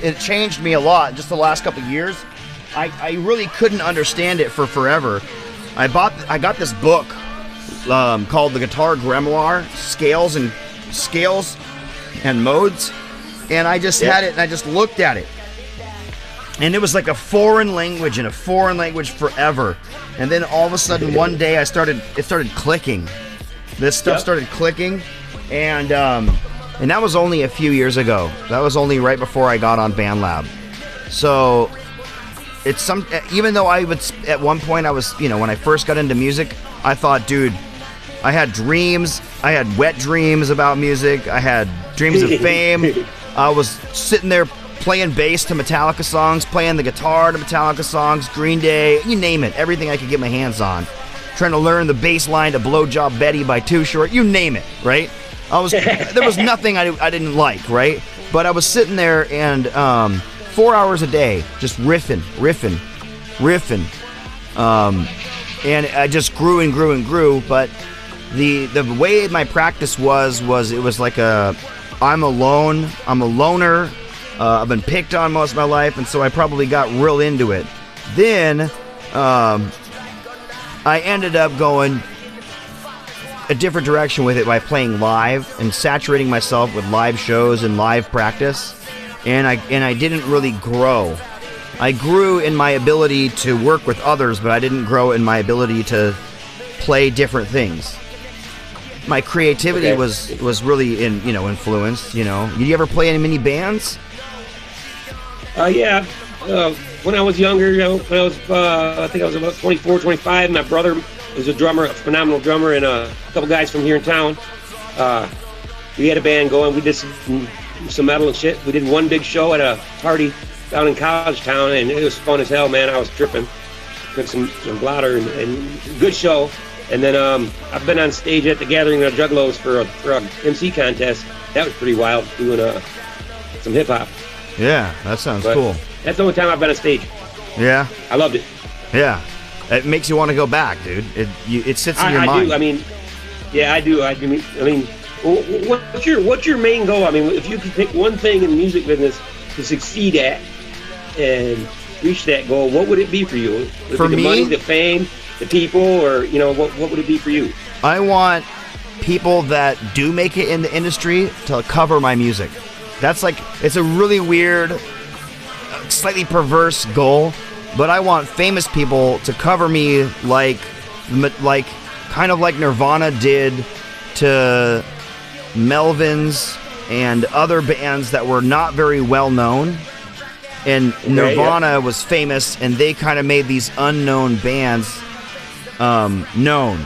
it changed me a lot just the last couple of years. I really couldn't understand it for forever. I got this book called The Guitar Grimoire, Scales and Modes, and I just had it and I just looked at it. And it was like a foreign language and a foreign language forever. And then all of a sudden one day it started clicking. This stuff started clicking, and that was only a few years ago. That was only right before I got on BandLab. So it's even though at one point I was, when I first got into music, I thought, dude, I had dreams. I had wet dreams about music. I had dreams of fame. I was sitting there playing bass to Metallica songs, playing the guitar to Metallica songs, Green Day, you name it, everything I could get my hands on. Trying to learn the bass line to Blowjob Betty by Too Short, you name it, right? There was nothing I didn't like, right? But I was sitting there and 4 hours a day, just riffing. And I just grew and grew and grew, but the way my practice was it was like I'm a loner. I've been picked on most of my life, and so I probably got real into it. Then I ended up going a different direction with it by playing live and saturating myself with live shows and live practice, and I didn't really grow. I grew in my ability to work with others, but I didn't grow in my ability to play different things. My creativity was really influenced. Did you ever play in many bands? Yeah. When I was younger, when I was, I think I was about 24, 25, my brother was a drummer, a phenomenal drummer, and a couple guys from here in town. We had a band going. We did some metal and shit. We did one big show at a party down in College Town, and it was fun as hell, man. I was tripping. Took some blotter and good show. And then I've been on stage at the Gathering of Juggalos for a MC contest. That was pretty wild, doing some hip hop. Yeah, that sounds cool. That's the only time I've been on stage. Yeah. I loved it. Yeah. It makes you want to go back, dude. It sits in your I mind. do. I mean, yeah, I do. I mean, what's your main goal? I mean, if you could pick one thing in the music business to succeed at and reach that goal, what would it be for you? Would for it be me, the money, the fame, the people, or what would it be for you? I want people that do make it in the industry to cover my music. That's like, it's a really weird, slightly perverse goal, but I want famous people to cover me like kind of like Nirvana did to Melvins and other bands that were not very well known. And Nirvana was famous, and they kind of made these unknown bands known.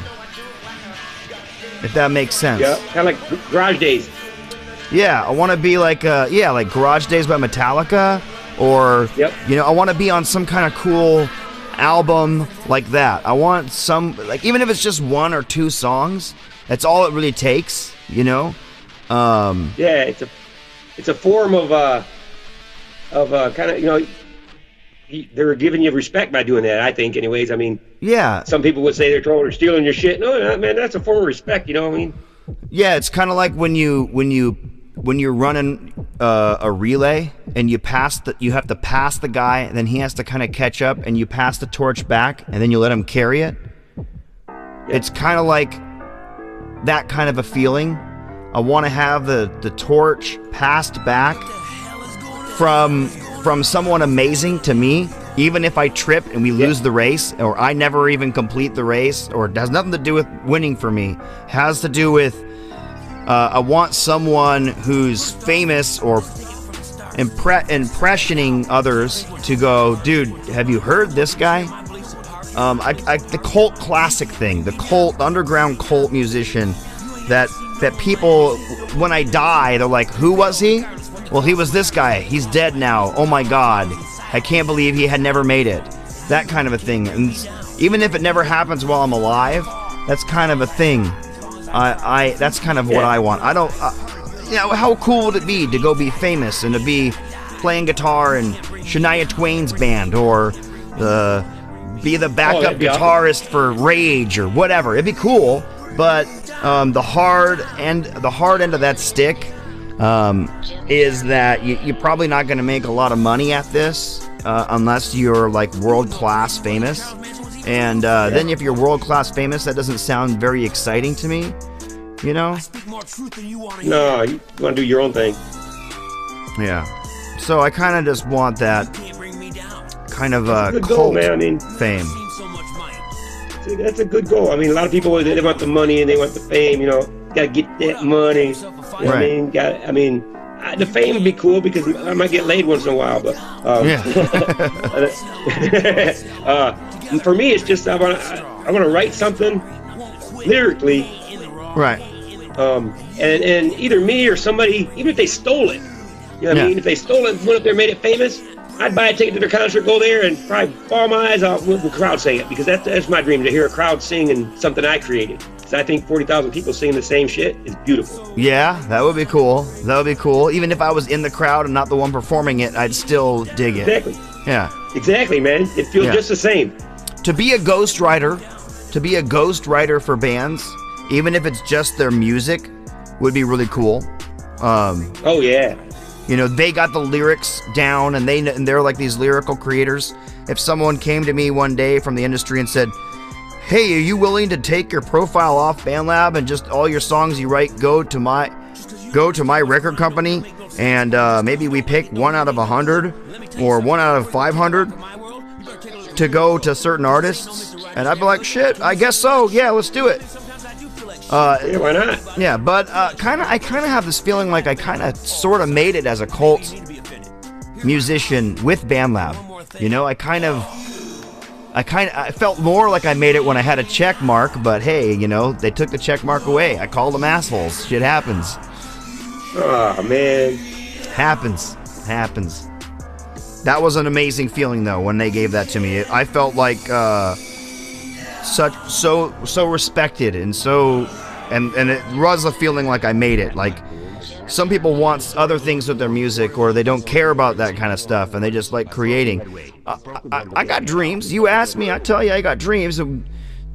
If that makes sense. Yeah, kind of like Garage Days. Yeah, I want to be like like Garage Days by Metallica, or I want to be on some kind of cool album like that. I want some, like, even if it's just 1 or 2 songs, that's all it really takes, Yeah, it's a form of kind of they're giving you respect by doing that, I think, anyways. I mean, yeah. Some people would say they're trolling or stealing your shit. No, man, that's a form of respect. You know what I mean? Yeah, it's kind of like when you're running a relay and you have to pass the guy, and then he has to kind of catch up, and you pass the torch back, and then you let him carry it. Yeah. It's kind of like that kind of a feeling. I want to have the torch passed back from someone amazing to me, even if I trip and we lose the race, or I never even complete the race, or it has nothing to do with winning for me. It has to do with I want someone who's famous or impressioning others to go, dude, have you heard this guy? The cult classic thing, the underground cult musician that people, when I die, they're like, who was he? Well, he was this guy. He's dead now. Oh my God. I can't believe he had never made it. That kind of a thing. And even if it never happens while I'm alive, that's kind of a thing. That's kind of what I want. I don't, how cool would it be to go be famous and to be playing guitar in Shania Twain's band, or be the backup guitarist for Rage or whatever? It'd be cool, but the hard end of that stick is that you're probably not going to make a lot of money at this unless you're like world-class famous. And then if you're world-class famous, that doesn't sound very exciting to me, No, you want to do your own thing. Yeah. So I kind of just want that kind of cult goal, man. I mean, fame. See, that's a good goal. I mean, a lot of people, they want the money and they want the fame, Got to get that money. You know what I mean? The fame would be cool because I might get laid once in a while, but for me, it's just I want to write something lyrically, right? And either me or somebody, even if they stole it, what I mean? If they stole it and went up there and made it famous, I'd buy a ticket to their concert, go there, and probably bawl my eyes out with the crowd sing it, because that's my dream, to hear a crowd singing something I created. Because I think 40,000 people singing the same shit is beautiful. Yeah, that would be cool. That would be cool. Even if I was in the crowd and not the one performing it, I'd still dig it. Exactly. Yeah. Exactly, man. It feels just the same. To be a ghostwriter for bands, even if it's just their music, would be really cool. Oh yeah. They got the lyrics down, and they're like these lyrical creators. If someone came to me one day from the industry and said, hey, are you willing to take your profile off BandLab and just all your songs you write go to my record company, and maybe we pick 1 out of 100 or 1 out of 500 to go to certain artists? And I'd be like, shit, I guess so. Yeah, let's do it. Yeah, why not? Yeah, but I kind of have this feeling like I kind of sort of made it as a cult musician with BandLab. I felt more like I made it when I had a check mark, but hey, they took the check mark away. I called them assholes. Shit happens. Oh man. Happens. That was an amazing feeling though when they gave that to me. I felt like so respected, and so and it was a feeling like I made it. Like some people want other things with their music, or they don't care about that kind of stuff, and they just like creating. I got dreams. You asked me, I tell you, I got dreams. And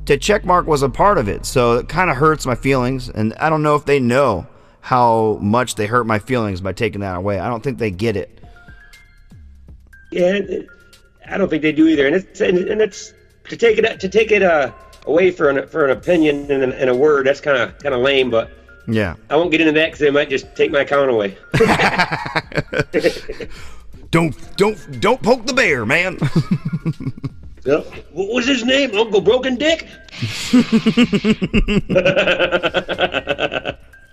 the checkmark was a part of it, so it kind of hurts my feelings, and I don't know if they know how much they hurt my feelings by taking that away. I don't think they get it. Yeah, I don't think they do either. And it's to take it away for an opinion and a word. That's kind of lame. But yeah, I won't get into that because they might just take my account away. Don't poke the bear, man. Well, what was his name? Uncle Broken Dick?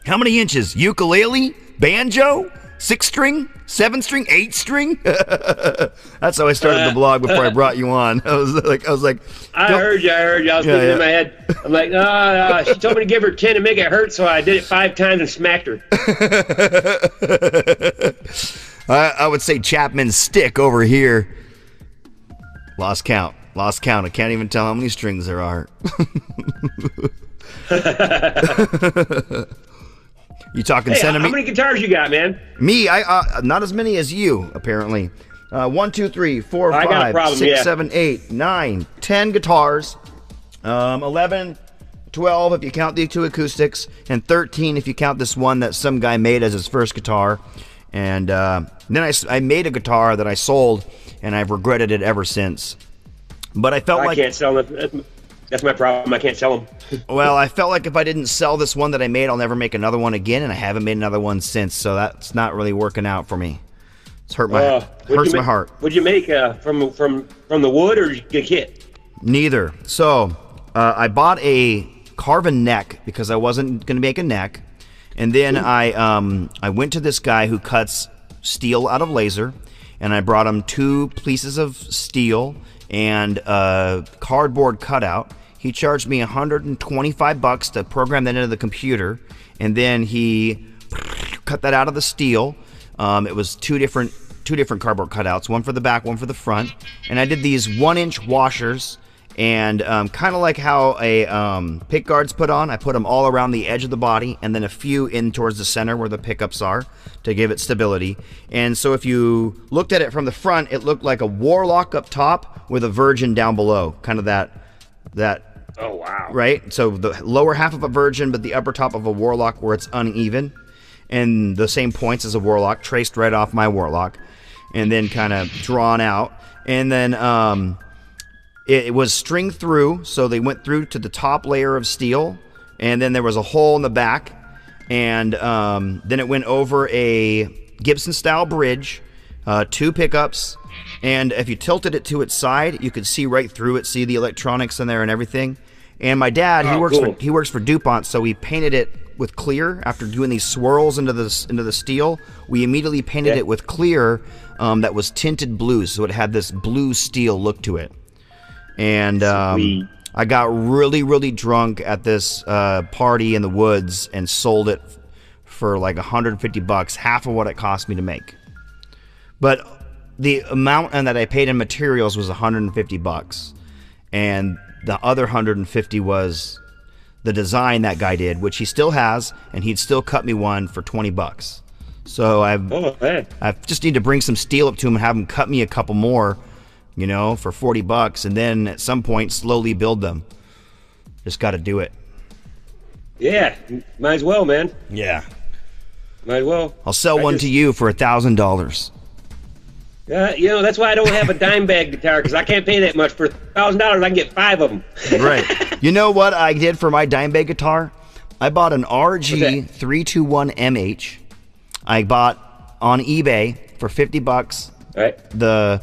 How many inches? Ukulele? Banjo? 6-string? 7-string? 8-string? That's how I started the blog before I brought you on. I was like, I heard you. I was thinking in my head. I'm like, no, she told me to give her 10 to make it hurt, so I did it 5 times and smacked her. I would say Chapman's stick over here. Lost count. I can't even tell how many strings there are. You talking centimeters? How many guitars you got, man? Me, I not as many as you, apparently. 1, 2, 3, 4, I got a 5, problem, 6, 7, 8, 9, 10 guitars. 11, 12 if you count the 2 acoustics, and 13 if you count this one that some guy made as his first guitar. And then I made a guitar that I sold, and I've regretted it ever since. But I felt like I can't sell it. That's my problem. I can't sell them. Well, I felt like if I didn't sell this one that I made, I'll never make another one again, and I haven't made another one since. So that's not really working out for me. It's hurts my heart. What'd you make from the wood, or did you get a kit? Neither. So I bought a carven neck because I wasn't going to make a neck, and then I went to this guy who cuts steel out of laser, and I brought him 2 pieces of steel and a cardboard cutout. He charged me $125 to program that into the computer, and then he cut that out of the steel. It was two different cardboard cutouts, one for the back, one for the front, and I did these 1-inch washers, and kind of like how a pickguard's put on, I put them all around the edge of the body, and then a few in towards the center where the pickups are to give it stability. And so if you looked at it from the front, it looked like a warlock up top with a virgin down below, kind of that. Oh, wow. Right? So the lower half of a virgin, but the upper top of a warlock where it's uneven. And the same points as a warlock, traced right off my warlock. And then kind of drawn out. And then it was stringed through, so they went through to the top layer of steel. And then there was a hole in the back. And then it went over a Gibson-style bridge, 2 pickups. And if you tilted it to its side, you could see right through it, see the electronics in there and everything. And my dad, he works for DuPont, so he painted it with clear after doing these swirls into the steel. We immediately painted it with clear that was tinted blue, so it had this blue steel look to it. And I got really, really drunk at this party in the woods and sold it for like $150, half of what it cost me to make. But the amount that I paid in materials was $150, and the other $150 was the design that guy did, which he still has, and he'd still cut me one for $20. So I just need to bring some steel up to him and have him cut me a couple more, you know, for $40, and then at some point slowly build them. Just got to do it. Yeah, might as well, man. Yeah, might as well. I'll sell one to you for $1,000. You know, that's why I don't have a dime bag guitar, because I can't pay that much. For $1,000, I can get 5 of them. Right. You know what I did for my dime bag guitar? I bought an RG 321MH. I bought on eBay for $50. Right. The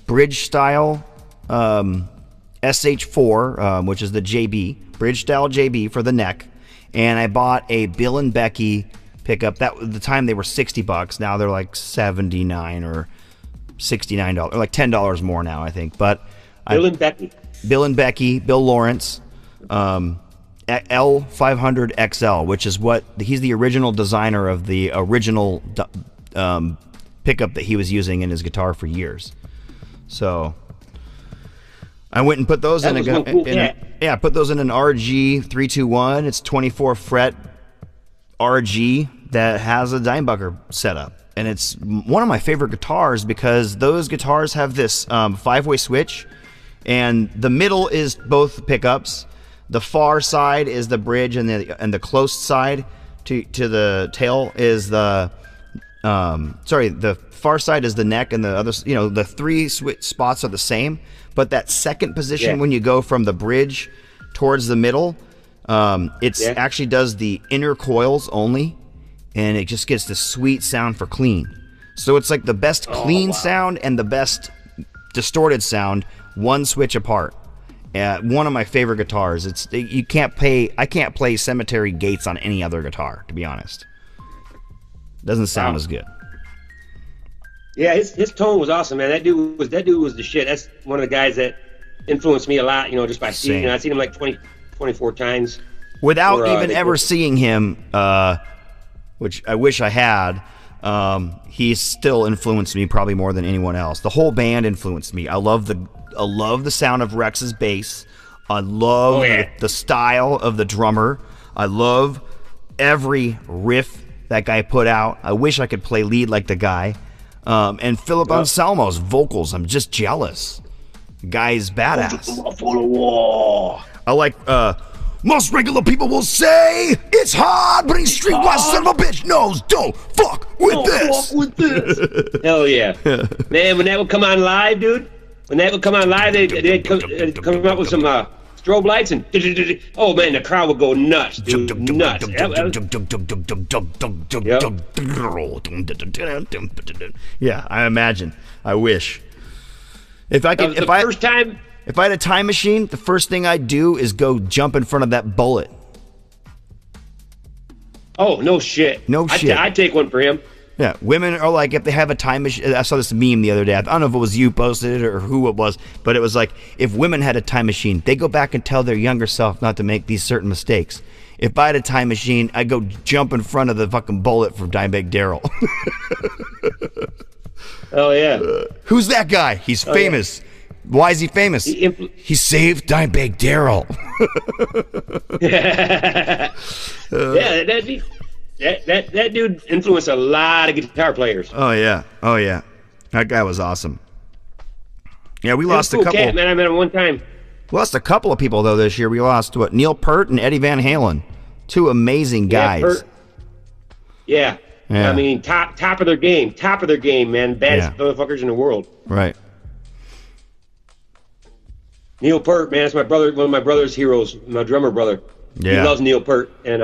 bridge style SH4, which is the JB, bridge style JB for the neck. And I bought a Bill and Becky pickup. That at the time they were $60. Now they're like $79 or $69, or like $10 more now, I think. But Bill and Becky, Bill Lawrence, L500XL, which is what he's the original designer of the original pickup that he was using in his guitar for years. So I went and put those put those in an RG 321. It's 24 fret RG that has a Dimebucker setup. And it's one of my favorite guitars because those guitars have this 5-way switch, and the middle is both pickups. The far side is the bridge, and the close side to the tail is the the far side is the neck, and the other, the 3 switch spots are the same. But that second position, when you go from the bridge towards the middle, actually does the inner coils only. And it just gets this sweet sound for clean. So it's like the best clean sound and the best distorted sound, one switch apart. One of my favorite guitars. I can't play Cemetery Gates on any other guitar, to be honest. Doesn't sound as good. Yeah, his tone was awesome, man. That dude was the shit. That's one of the guys that influenced me a lot, just by seeing. I've seen him like 24 times. Without even ever seeing him, which I wish I had, he still influenced me probably more than anyone else. The whole band influenced me. I love the sound of Rex's bass. I love the style of the drummer. I love every riff that guy put out. I wish I could play lead like the guy. And Philip Anselmo's vocals, I'm just jealous. The guy's badass. I like most regular people will say it's hard, but he's streetwise son of a bitch knows don't fuck with this. Hell yeah. Man, when that would come on live, dude, they'd come up with some strobe lights and oh man, the crowd would go nuts, dude. Nuts. Yeah, I imagine. I wish. If I had a time machine, the first thing I'd do is go jump in front of that bullet. Oh, no shit. No shit. I'd take one for him. Yeah, women are like, if they have a time machine, I saw this meme the other day. I don't know if it was you posted it or who it was, but it was like, if women had a time machine, they go back and tell their younger self not to make these certain mistakes. If I had a time machine, I'd go jump in front of the fucking bullet for Dimebag Darrell. Oh, yeah. Who's that guy? He's famous. Yeah. Why is he famous? He saved Dimebag Darrell. That dude influenced a lot of guitar players. Oh yeah, that guy was awesome. Yeah, we lost a couple. Cat, man, I met him one time. We lost a couple of people though this year. We lost Neil Peart and Eddie Van Halen, 2 amazing guys. Yeah. I mean, top of their game, man. Baddest motherfuckers in the world. Right. Neil Peart, man, that's my brother, one of my brother's heroes, my drummer brother. Yeah. He loves Neil Peart, and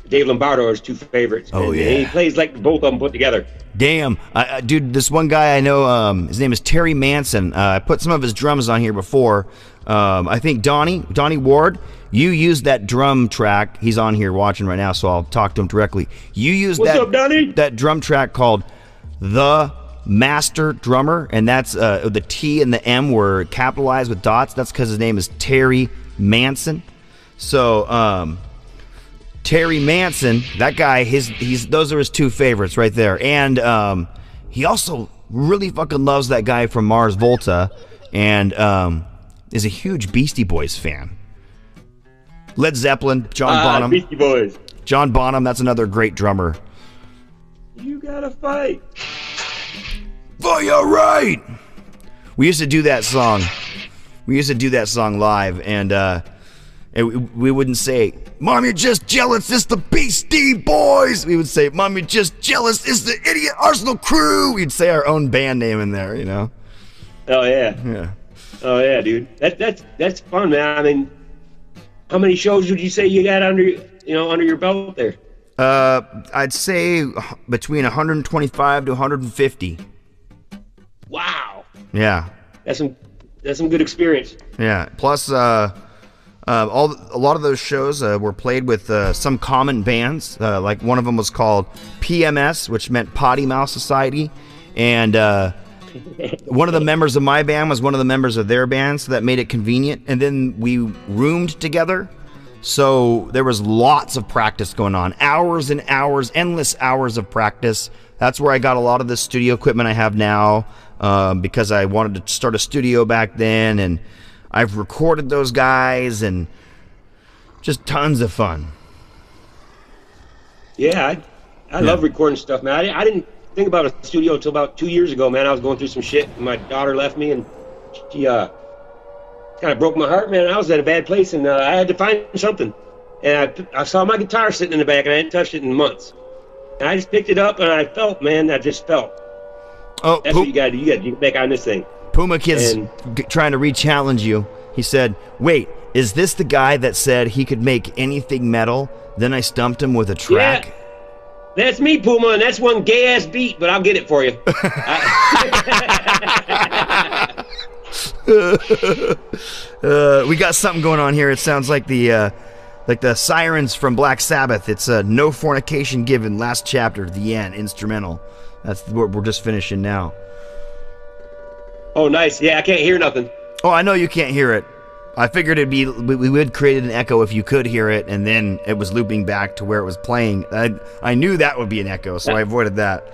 Dave Lombardo are his 2 favorites. Oh, and yeah. he plays like both of them put together. Damn. Dude, this one guy I know, his name is Terry Manson. I put some of his drums on here before. I think Donnie Ward, you used that drum track. He's on here watching right now, so I'll talk to him directly. You used that drum track called The Master Drummer, and that's the T and the M were capitalized with dots. That's because his name is Terry Manson. So, Terry Manson, that guy, those are his 2 favorites right there. And he also really fucking loves that guy from Mars Volta, and is a huge Beastie Boys fan. Led Zeppelin, John Bonham. Beastie Boys. John Bonham, that's another great drummer. You gotta fight for your right. We used to do that song. Live, and we wouldn't say, "Mom, you're just jealous, it's the Beastie Boys." We would say, "Mom, you're just jealous, it's the Idiot Arsenal Crew." We'd say our own band name in there, Oh yeah. Yeah. Oh yeah, dude. That's fun, man. I mean, how many shows would you say you got under your belt there? I'd say between 125 to 150. Wow. Yeah. That's some good experience. Yeah. Plus, a lot of those shows were played with some common bands. Like one of them was called PMS, which meant Potty Mouth Society, and one of the members of my band was one of the members of their band, so that made it convenient. And then we roomed together, so there was lots of practice going on, hours and hours, endless hours of practice. That's where I got a lot of the studio equipment I have now, because I wanted to start a studio back then, and I've recorded those guys, and just tons of fun. Yeah, I love recording stuff, man. I didn't think about a studio until about 2 years ago, man. I was going through some shit. My daughter left me, and she kind of broke my heart, man. I was at a bad place, and I had to find something. And I saw my guitar sitting in the back, and I hadn't touched it in months. And I just picked it up, and I felt, man, I just felt. Oh, that's what you got to do. You got to get back on this thing. Puma Kid's trying to re-challenge you. He said, wait, is this the guy that said he could make anything metal? Then I stumped him with a track? Yeah, that's me, Puma, and that's one gay-ass beat, but I'll get it for you. We got something going on here. It sounds like the sirens from Black Sabbath. It's No Fornication Given, last chapter, the end, instrumental. That's what we're just finishing now. Oh, nice. Yeah, I can't hear nothing. Oh, I know you can't hear it. I figured we would create an echo if you could hear it, and then it was looping back to where it was playing. I knew that would be an echo, so I avoided that.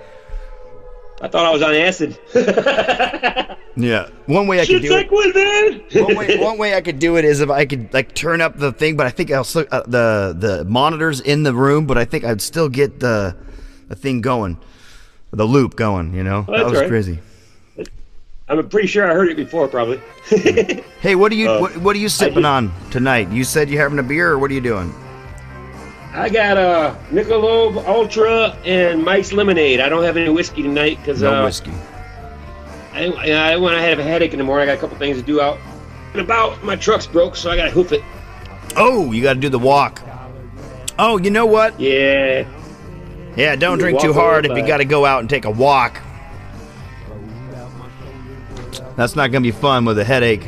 I thought I was on acid. Yeah, one way I could do it. One way I could do it is if I could like turn up the thing, but I think I'll the monitors in the room, but I think I'd still get the thing going, the loop going. You know, that was right. Crazy. I'm pretty sure I heard it before, probably. Hey, what are you sipping on tonight? You said you're having a beer, or what are you doing? I got a Michelob Ultra and Mike's Lemonade. I don't have any whiskey tonight because no whiskey. I want to have a headache in the morning. I got a couple things to do out and about. My truck's broke, so I got to hoof it. Oh, you got to do the walk. Oh, you know what? Yeah. Yeah, don't drink too hard if you got to go out and take a walk. That's not going to be fun with a headache.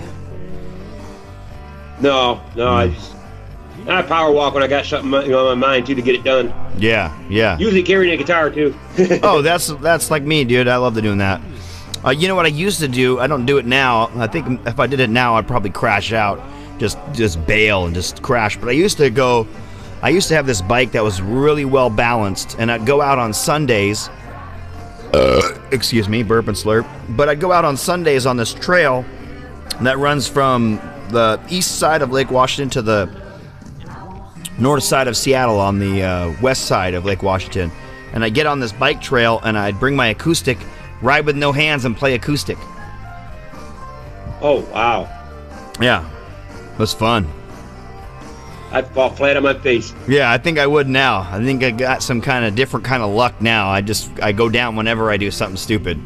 No, I power walk when I got something on my mind too to get it done. Yeah. Usually carrying a guitar too. Oh, that's like me, dude. I love doing that. You know what I used to do? I don't do it now. I think if I did it now, I'd probably crash out, just bail and just crash. But I used to have this bike that was really well balanced, and I'd go out on Sundays. Excuse me, burp and slurp. But I'd go out on Sundays on this trail that runs from the east side of Lake Washington to the north side of Seattle on the west side of Lake Washington. And I'd get on this bike trail, and I'd bring my acoustic, ride with no hands, and play acoustic. Oh, wow. Yeah, it was fun. I'd fall flat on my face. Yeah, I think I would now. I think I got some kind of different kind of luck now. I go down whenever I do something stupid.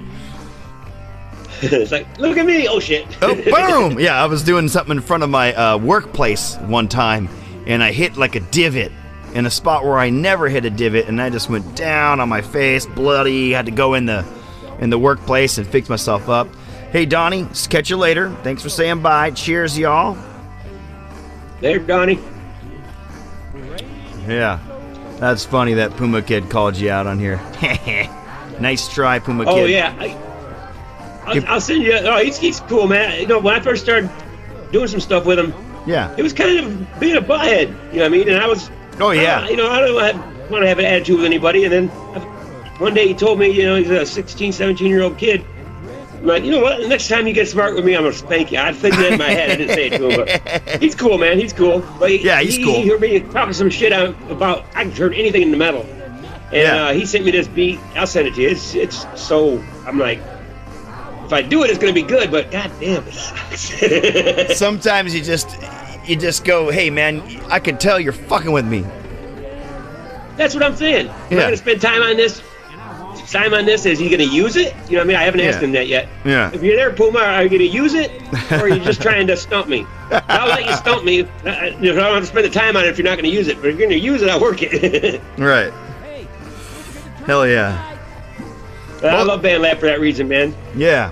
It's like, look at me. Oh, shit. Oh, boom. Yeah, I was doing something in front of my workplace one time, and I hit like a divot in a spot where I never hit a divot, and I just went down on my face, bloody. Had to go in the workplace and fix myself up. Hey, Donnie, catch you later. Thanks for saying bye. Cheers, y'all. Later, Donnie. Yeah, that's funny that Puma Kid called you out on here. Nice try, Puma Kid. Oh, yeah. I'll send you. Oh, he's cool, man. You know, when I first started doing some stuff with him, yeah, it was kind of being a butthead. You know what I mean? And I was. Oh, yeah. I don't want to have an attitude with anybody. And then one day he told me, he's a 16, 17-year-old kid. I'm like, you know what? The next time you get smart with me, I'm going to spank you. I figured that in my head. I didn't say it to him, but he's cool, man. He's cool. But he's cool. He heard me talking some shit about, I can turn anything into metal. And he sent me this beat. I'll send it to you. It's so, I'm like, if I do it, it's going to be good, but goddamn, it sucks. Sometimes you just go, hey, man, I can tell you're fucking with me. That's what I'm saying. Yeah. I'm going to spend time on this. Is he going to use it? You know what I mean? I haven't asked him that yet. Yeah. If you're there, Puma, are you going to use it? Or are you just trying to stump me? I'll let you stump me. I don't have to spend the time on it if you're not going to use it. But if you're going to use it, I'll work it. Right. Hell yeah. I love BandLab for that reason, man. Yeah.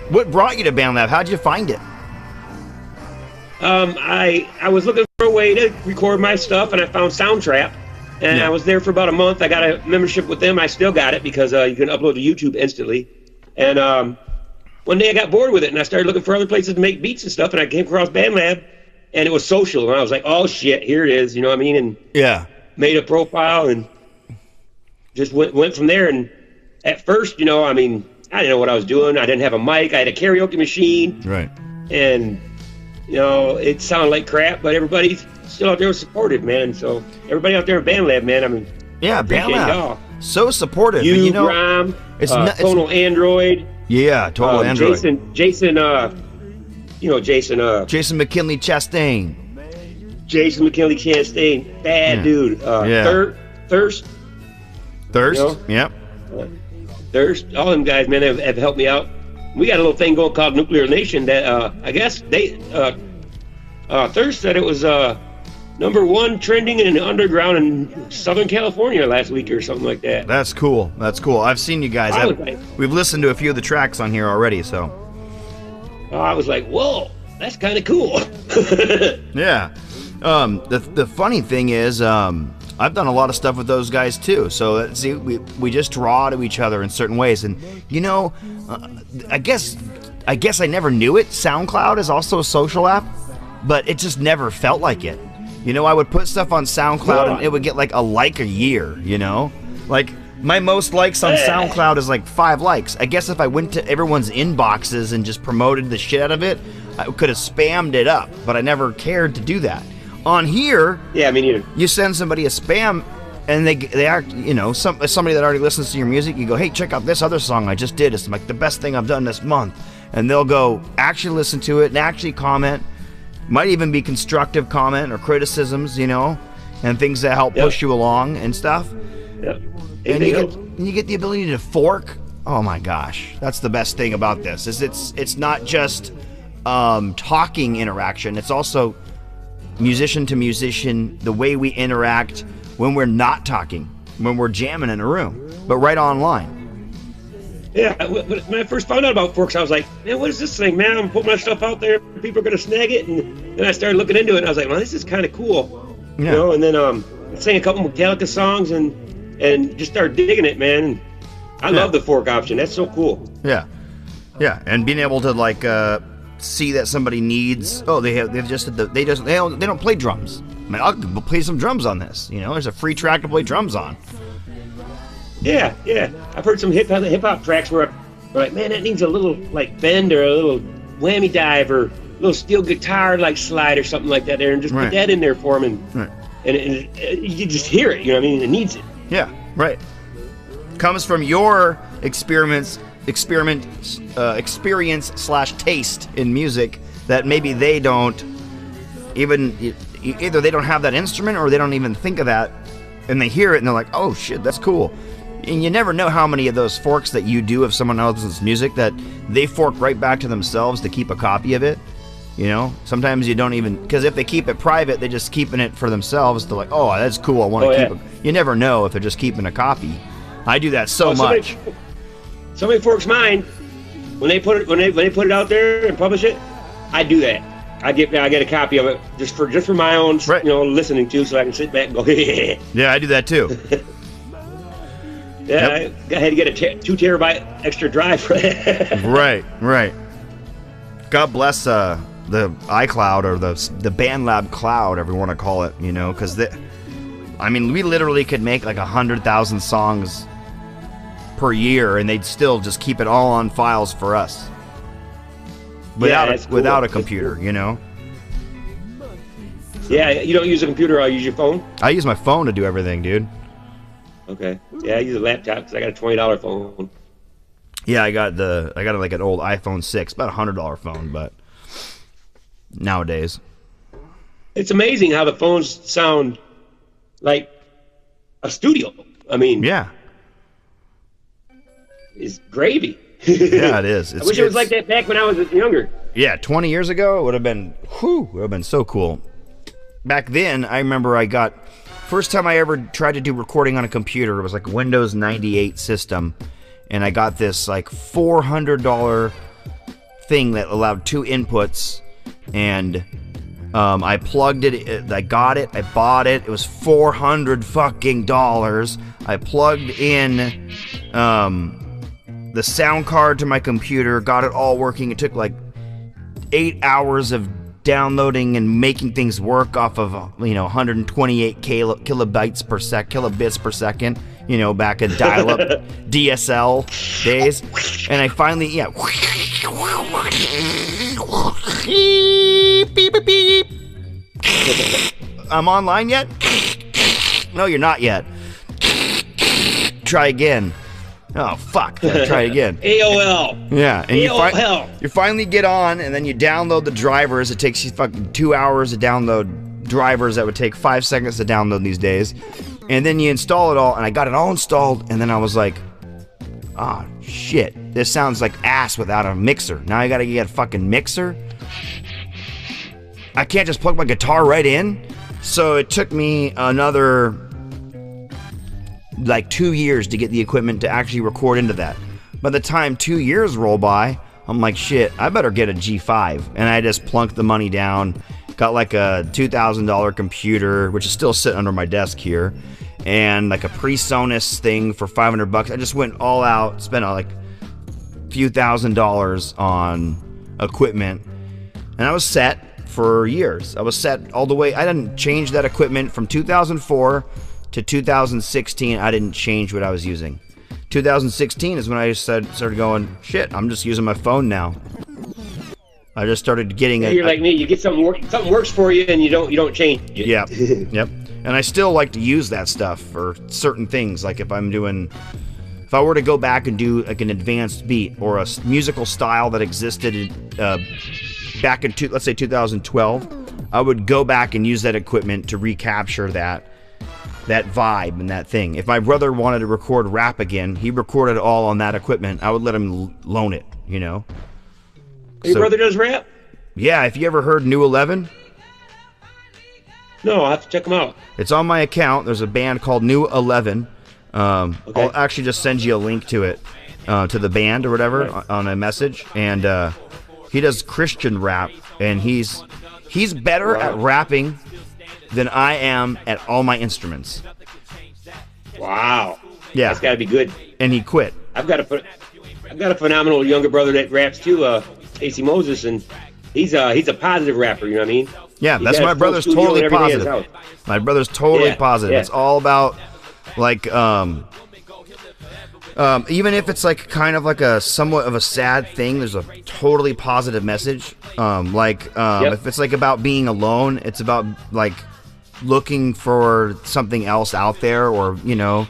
What brought you to BandLab? How'd you find it? I was looking for a way to record my stuff, and I found Soundtrap. And I was there for about a month. I got a membership with them. I still got it because you can upload to YouTube instantly. And one day I got bored with it, and I started looking for other places to make beats and stuff, and I came across BandLab, and it was social. And I was like, oh, shit, here it is, you know what I mean? And made a profile and just went from there. And at first, I didn't know what I was doing. I didn't have a mic. I had a karaoke machine. Right. And, it sounded like crap, but everybody's still out there was supportive, man. So everybody out there in BandLab, man, Yeah, Appreciate BandLab. y'all. So supportive. You, and, you know, Grom, it's Total Android. yeah, Total Android. Jason, Jason McKinley Chastain. Jason McKinley Chastain, bad dude. Thirst. You know? Yep. Thirst. All them guys, man, have helped me out. We got a little thing going called Nuclear Nation that I guess they Thirst said it was #1 trending in underground in Southern California last week or something like that. That's cool. That's cool. I've seen you guys. We've listened to a few of the tracks on here already, so. I was like, whoa, that's kind of cool. Yeah. The funny thing is, I've done a lot of stuff with those guys too. So see, we just draw to each other in certain ways, and you know, I guess I never knew it. SoundCloud is also a social app, but it just never felt like it. You know, I would put stuff on SoundCloud and it would get like a like a year. You know, like my most likes on SoundCloud is like 5 likes. I guess if I went to everyone's inboxes and just promoted the shit out of it, I could have spammed it up, but I never cared to do that. On here, yeah, me neither. You send somebody a spam, and they are, you know, somebody that already listens to your music. You go, hey, check out this other song I just did. It's like the best thing I've done this month, and they'll go actually listen to it and actually comment. Might even be constructive comment or criticisms, you know, and things that help push you along and stuff. Yep. And you get the ability to fork. Oh my gosh, that's the best thing about this. Is it's not just talking interaction. It's also musician to musician, the way we interact when we're not talking, when we're jamming in a room, but right online. Yeah, when I first found out about forks, I was like, man, what is this thing, man? I'm putting my stuff out there, people are going to snag it, and then I started looking into it, and I was like, well, this is kind of cool, you know, and then I sang a couple Metallica songs, and just started digging it, man, and I love the fork option. That's so cool. Yeah, and being able to, like, see that somebody needs. Oh, they don't play drums. I mean, I'll play some drums on this. You know, there's a free track to play drums on. Yeah. I've heard some hip hop tracks where I'm like, man, that needs a little like bend or a little whammy dive or a little steel guitar like slide or something like that there, and just put that in there for them, and you just hear it. You know what I mean? It needs it. Yeah, right. Comes from your experience /taste in music that maybe they don't even, either they don't have that instrument or they don't even think of that, and they hear it and they're like, oh shit, that's cool. And you never know how many of those forks that you do of someone else's music that they fork right back to themselves to keep a copy of it. You know, sometimes you don't even, because if they keep it private, they're just keeping it for themselves. They're like, oh, that's cool, I want to keep it. You never know if they're just keeping a copy. I do that so much. Somebody forks mine when they put it out there and publish it. I do that. I get a copy of it just for my own, you know, listening to, so I can sit back and go, yeah. Yeah, I do that too. Yeah, I had to get a 2 terabyte extra drive for that. Right. God bless the iCloud or the BandLab cloud, if you want to call it, you know, because I mean, we literally could make like 100,000 songs per year, and they'd still just keep it all on files for us without a computer, you know. Yeah, you don't use a computer. I use your phone. I use my phone to do everything, dude. Okay. Yeah, I use a laptop because I got a $20 phone. Yeah, I got like an old iPhone 6, about $100 phone, but nowadays it's amazing how the phones sound like a studio. I mean, yeah, it's gravy. Yeah, it is. I wish it was like that back when I was younger. Yeah, 20 years ago, it would have been so cool. Back then, I remember first time I ever tried to do recording on a computer, it was like a Windows 98 system, and I got this like $400 thing that allowed 2 inputs, and I plugged it, I got it, I bought it, it was $400 fucking dollars. I plugged in the sound card to my computer, got it all working. It took like 8 hours of downloading and making things work off of 128 kilobits per second, you know, back in dial-up DSL days. And I finally, beep, beep. I'm online yet? No, you're not yet. try again. Oh, fuck. Gotta try again. AOL. Yeah. And AOL. you finally get on, and then you download the drivers. It takes you fucking 2 hours to download drivers that would take 5 seconds to download these days. And then you install it all, and I got it all installed, and then I was like, oh, shit. This sounds like ass without a mixer. Now I gotta get a fucking mixer? I can't just plug my guitar right in? So it took me another like 2 years to get the equipment to actually record into that. By the time 2 years roll by, I'm like, shit, I better get a G5. And I just plunked the money down, got like a $2,000 computer, which is still sitting under my desk here, and like a PreSonus thing for $500. I just went all out, spent like a few $1,000s on equipment, and I was set for years. I was set all the way. I didn't change that equipment from 2004 to 2016. I didn't change what I was using. 2016 is when I just started going, shit, I'm just using my phone now. I just started getting You're like me. You get something works for you, and you don't change it. Yeah. Yep. And I still like to use that stuff for certain things. Like if I were to go back and do like an advanced beat or a musical style that existed back in let's say 2012, I would go back and use that equipment to recapture that vibe and that thing. If my brother wanted to record rap again, he recorded all on that equipment. I would let him loan it, you know. Your brother does rap? Yeah, if you ever heard New 11? No, I'll have to check him out. It's on my account. There's a band called New 11. Okay. I'll actually just send you a link to it, to the band or whatever, on a message. And he does Christian rap, and he's better at rapping than I am at all my instruments. Wow. Yeah. That's got to be good. And he quit. I've got a phenomenal younger brother that raps too, Casey Moses, and he's a positive rapper. You know what I mean? Yeah, that's my brother's totally positive. My brother's totally positive. Yeah. It's all about like even if it's like kind of like a somewhat of a sad thing, there's a totally positive message. If it's like about being alone, it's about like looking for something else out there, or you know,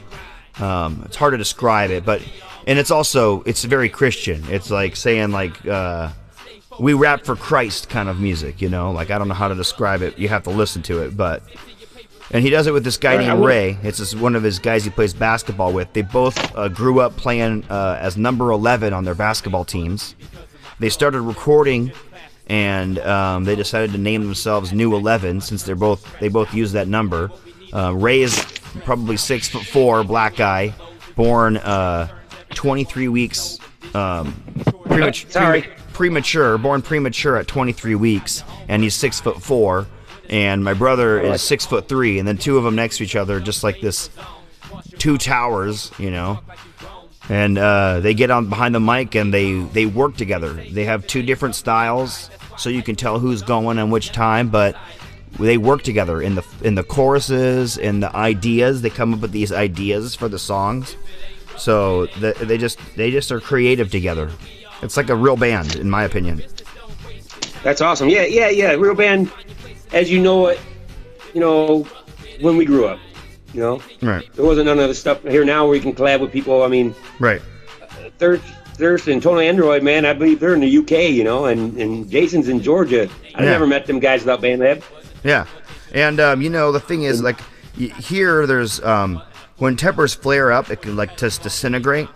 it's hard to describe it, and it's very Christian. It's like saying like we rap for Christ kind of music, you know. Like I don't know how to describe it. You have to listen to it, and he does it with this guy named Ray. It's just one of his guys he plays basketball with. They both grew up playing as number 11 on their basketball teams. They started recording, and they decided to name themselves New 11 since they both use that number. Ray is probably 6'4", black guy, born 23 weeks premature, born premature at 23 weeks, and he's 6'4". And my brother is 6'3", and then two of them next to each other, just like this, two towers, you know. And they get on behind the mic and they work together. They have two different styles, so you can tell who's going and which time. But they work together in the choruses and the ideas. They come up with these ideas for the songs. So they just are creative together. It's like a real band, in my opinion. That's awesome. Yeah. Real band, as you know it, you know, when we grew up, you know. Right. There wasn't none of the stuff here now where you can collab with people. I mean, right. Thirst and Tony Android, man, I believe they're in the UK, you know, and Jason's in Georgia. I've never met them guys without BandLab. Yeah. And, you know, the thing is, like, here there's, when tempers flare up, it can, like, just disintegrate.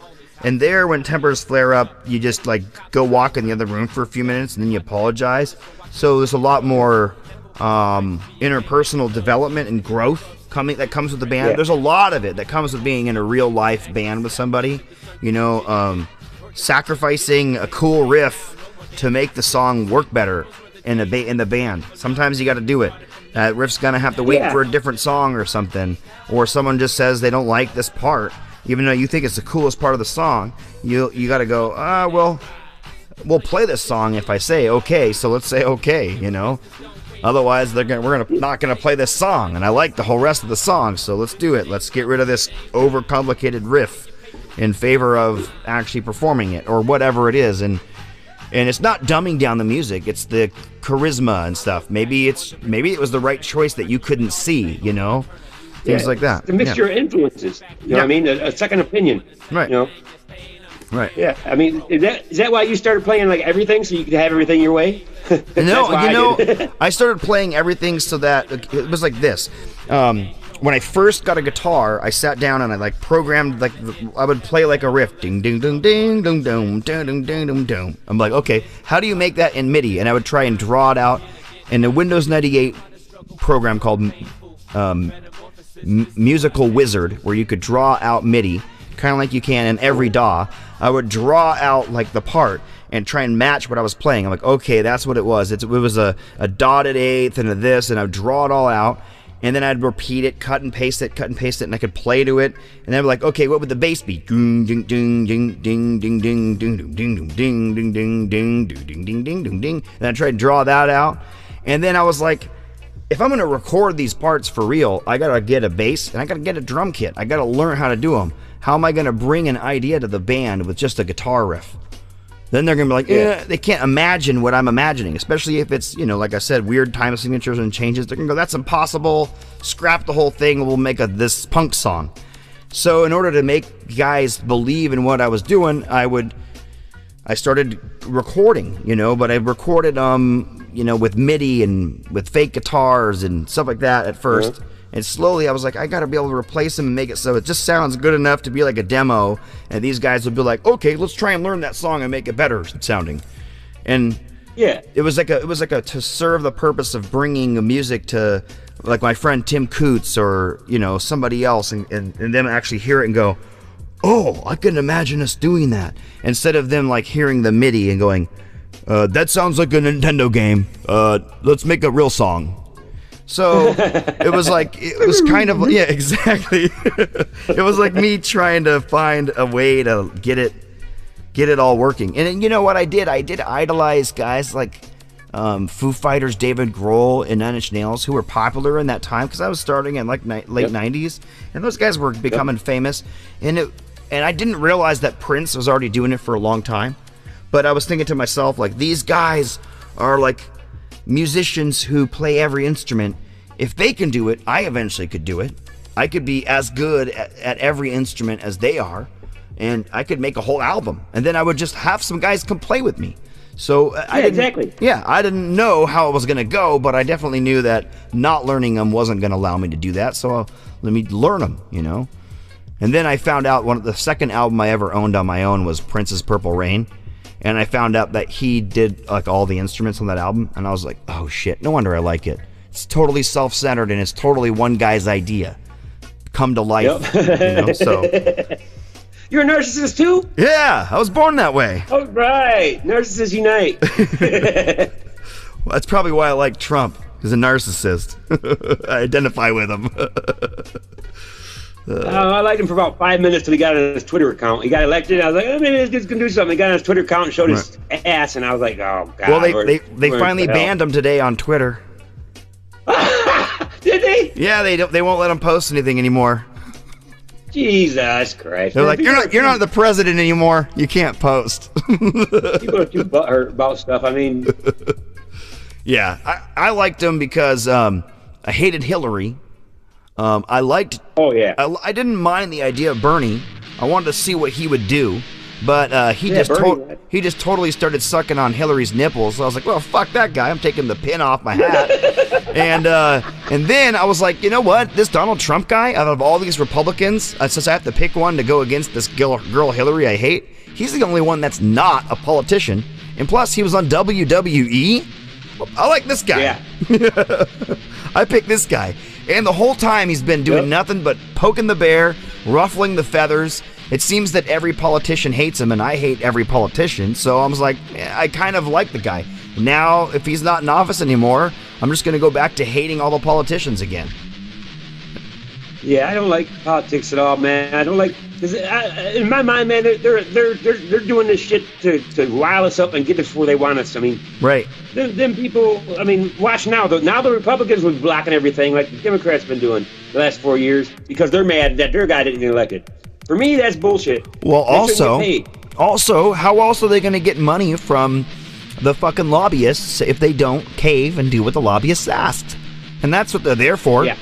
And there, when tempers flare up, you just, like, go walk in the other room for a few minutes, and then you apologize. So there's a lot more interpersonal development and growth that comes with the band. Yeah. There's a lot of it that comes with being in a real-life band with somebody. You know, sacrificing a cool riff to make the song work better in the band. Sometimes you got to do it. That riff's gonna have to wait for a different song or something, or someone just says they don't like this part, even though you think it's the coolest part of the song. You got to go, well, we'll play this song if I say okay, so let's say okay, you know. Otherwise, we're not gonna play this song, and I like the whole rest of the song, so let's do it. Let's get rid of this overcomplicated riff in favor of actually performing it, or whatever it is. And it's not dumbing down the music, it's the charisma and stuff. Maybe it was the right choice that you couldn't see, you know. things like that. It's a mixture of influences. You know what I mean? A second opinion. Right. You know? Right. Yeah. I mean, is that why you started playing like everything so you could have everything your way? No, I started playing everything so that it was like this. When I first got a guitar, I sat down and I like programmed I would play like a riff, ding ding ding ding ding ding ding ding ding ding ding. I'm like, okay, how do you make that in MIDI? And I would try and draw it out in a Windows 98 program called Musical Wizard, where you could draw out MIDI, kind of like you can in every DAW. I would draw out like the part and try and match what I was playing. I'm like, okay, that's what it was. It was a dotted eighth and a this, and I'd draw it all out, and then I'd repeat it, cut and paste it, and I could play to it, and then I'd be like, okay, what would the bass be? Ding ding ding ding ding ding ding ding ding ding ding ding ding ding ding ding ding ding ding, and I tried to draw that out, and then I was like, if I'm gonna record these parts for real, I gotta get a bass and I gotta get a drum kit. I gotta learn how to do them. How am I gonna bring an idea to the band with just a guitar riff? Then they're gonna be like, they can't imagine what I'm imagining, especially if it's, like I said, weird time signatures and changes. They're gonna go, that's impossible. Scrap the whole thing. We'll make this punk song. So in order to make guys believe in what I was doing, I started recording, but I recorded with MIDI and with fake guitars and stuff like that at first. And slowly I was like, I gotta be able to replace them and make it so it just sounds good enough to be like a demo, and these guys would be like, okay, let's try and learn that song and make it better sounding. And it was like to serve the purpose of bringing music to like my friend Tim Coots or somebody else, and them actually hear it and go, oh, I can imagine us doing that, instead of them like hearing the MIDI and going, that sounds like a Nintendo game, let's make a real song. So it was kind of, yeah, exactly. It was like me trying to find a way to get it all working. And you know what I did? I did idolize guys like Foo Fighters, David Grohl, and Nine Inch Nails, who were popular in that time, because I was starting in like late 90s, and those guys were becoming famous. And I didn't realize that Prince was already doing it for a long time. But I was thinking to myself, like, these guys are like musicians who play every instrument. If they can do it, I eventually could do it. I could be as good at every instrument as they are, and I could make a whole album, and then I would just have some guys come play with me. So I didn't know how it was going to go, but I definitely knew that not learning them wasn't going to allow me to do that, so let me learn them, And then I found out the second album I ever owned on my own was Prince's Purple Rain. And I found out that he did like all the instruments on that album, and I was like, oh shit, no wonder I like it. It's totally self-centered, and it's totally one guy's idea come to life. So you're a narcissist too? Yeah, I was born that way. All right, narcissists unite. Well, that's probably why I like Trump. He's a narcissist. I identify with him. I liked him for about 5 minutes till he got on his Twitter account. He got elected. I was like, oh, maybe this dude's gonna do something. He got on his Twitter account and showed his ass, and I was like, oh god. Well, they finally banned him today on Twitter. Did they? Yeah, they won't let him post anything anymore. Jesus Christ! They're like, you're not the president anymore. You can't post. People are too butthurt about stuff. I mean, yeah, I liked him because I hated Hillary. I liked. Oh yeah. I didn't mind the idea of Bernie. I wanted to see what he would do, but he just totally started sucking on Hillary's nipples. So I was like, well, fuck that guy. I'm taking the pin off my hat. and then I was like, you know what? This Donald Trump guy, out of all these Republicans, since I have to pick one to go against this girl Hillary I hate, he's the only one that's not a politician. And plus, he was on WWE. I like this guy. Yeah. I picked this guy. And the whole time he's been doing nothing but poking the bear, ruffling the feathers. It seems that every politician hates him, and I hate every politician. So I was like, I kind of like the guy. Now, if he's not in office anymore, I'm just going to go back to hating all the politicians again. Yeah, I don't like politics at all, man. I don't like, cause in my mind, man, they're doing this shit to rile us up and get us where they want us. I mean, right. Them people. I mean, watch now. Now the Republicans were blocking everything like the Democrats been doing the last 4 years because they're mad that their guy didn't get elected. For me, that's bullshit. Well, also, how else are they going to get money from the fucking lobbyists if they don't cave and do what the lobbyists asked? And that's what they're there for. Yeah.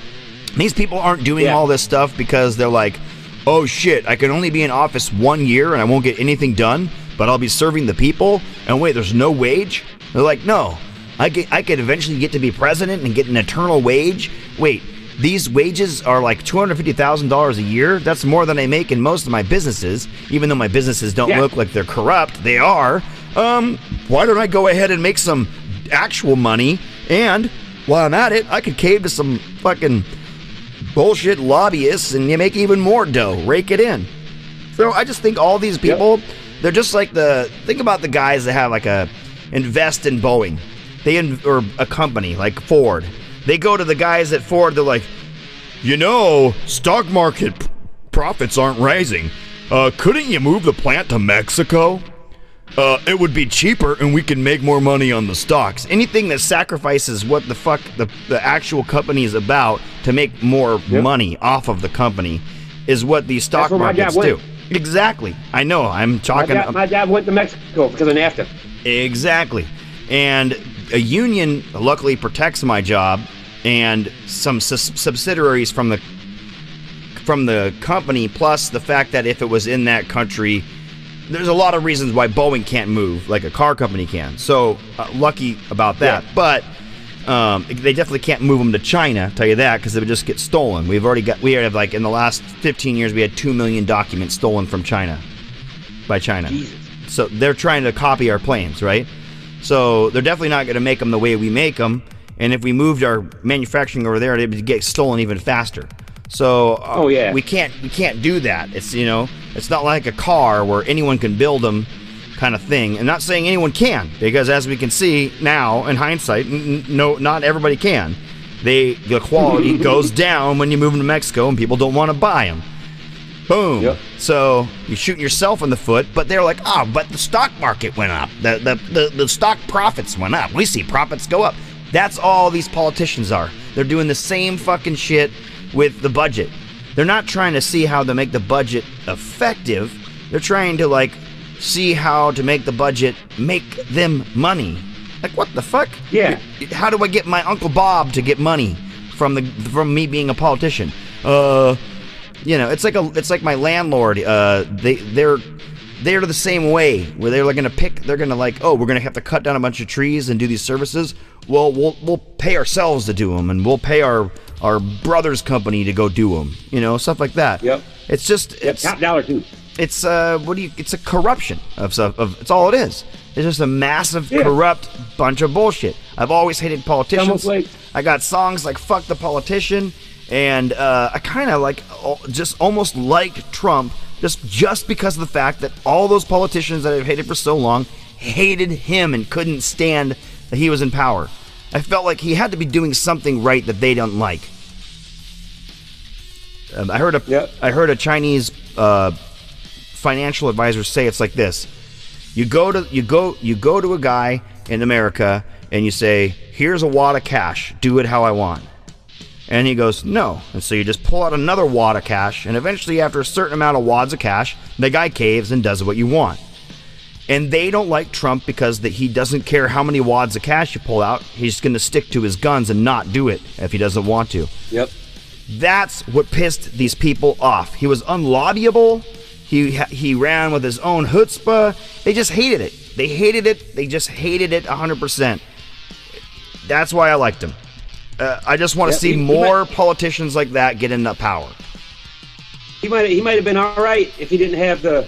These people aren't doing Yeah. all this stuff because they're like, oh shit, I can only be in office 1 year and I won't get anything done, but I'll be serving the people. And wait, there's no wage? They're like, no, I could eventually get to be president and get an eternal wage. Wait, these wages are like $250,000 a year. That's more than I make in most of my businesses. Even though my businesses don't look like they're corrupt, they are. Why don't I go ahead and make some actual money? And while I'm at it, I could cave to some fucking bullshit lobbyists and you make even more dough. Rake it in. So I just think all these people, they're just like think about the guys that have like invest in Boeing. Or a company like Ford. They go to the guys at Ford, they're like, stock market profits aren't rising. Couldn't you move the plant to Mexico? It would be cheaper and we can make more money on the stocks. Anything that sacrifices what the fuck the actual company is about to make more money off of the company is what these stock markets do. Exactly. I know. I'm talking. My dad went to Mexico because of NAFTA. Exactly. And a union luckily protects my job and some subsidiaries from the company, plus the fact that if it was in that country, there's a lot of reasons why Boeing can't move like a car company can. So lucky about that. Yeah. But they definitely can't move them to China, tell you that, because it would just get stolen. We have like in the last 15 years, we had 2 million documents stolen from China, by China. Jesus. So they're trying to copy our planes, right? So they're definitely not going to make them the way we make them. And if we moved our manufacturing over there, it would get stolen even faster. So we can't do that. It's it's not like a car where anyone can build them, kind of thing. I'm not saying anyone can, because as we can see now in hindsight, no, not everybody can. The quality goes down when you move them to Mexico, and people don't want to buy them. Boom. Yep. So you're shooting yourself in the foot, but they're like, but the stock market went up. The stock profits went up. We see profits go up. That's all these politicians are. They're doing the same fucking shit with the budget. They're not trying to see how to make the budget effective. They're trying to see how to make the budget make them money. Like, what the fuck? Yeah. How do I get my Uncle Bob to get money from me being a politician? It's like my landlord. They're the same way, where we're gonna have to cut down a bunch of trees and do these services. Well, we'll pay ourselves to do them, and we'll pay our brother's company to go do them. Stuff like that. Yep. It's just top dollar too. It's it's a corruption of stuff. It's all it is. It's just a massive corrupt bunch of bullshit. I've always hated politicians. I got songs like "Fuck the Politician." And I kind of just almost liked Trump just because of the fact that all those politicians that I've hated for so long hated him and couldn't stand that he was in power. I felt like he had to be doing something right that they don't like. I heard a Chinese financial advisor say it's like this: you go to a guy in America and you say, "Here's a wad of cash. Do it how I want." And he goes, no. And so you just pull out another wad of cash, and eventually after a certain amount of wads of cash, the guy caves and does what you want. And they don't like Trump because he doesn't care how many wads of cash you pull out. He's going to stick to his guns and not do it if he doesn't want to. Yep. That's what pissed these people off. He was unlobbyable. He ran with his own chutzpah. They just hated it. They hated it. They just hated it 100%. That's why I liked him. I just want to see more politicians like that get into power. He might have been all right if he didn't have the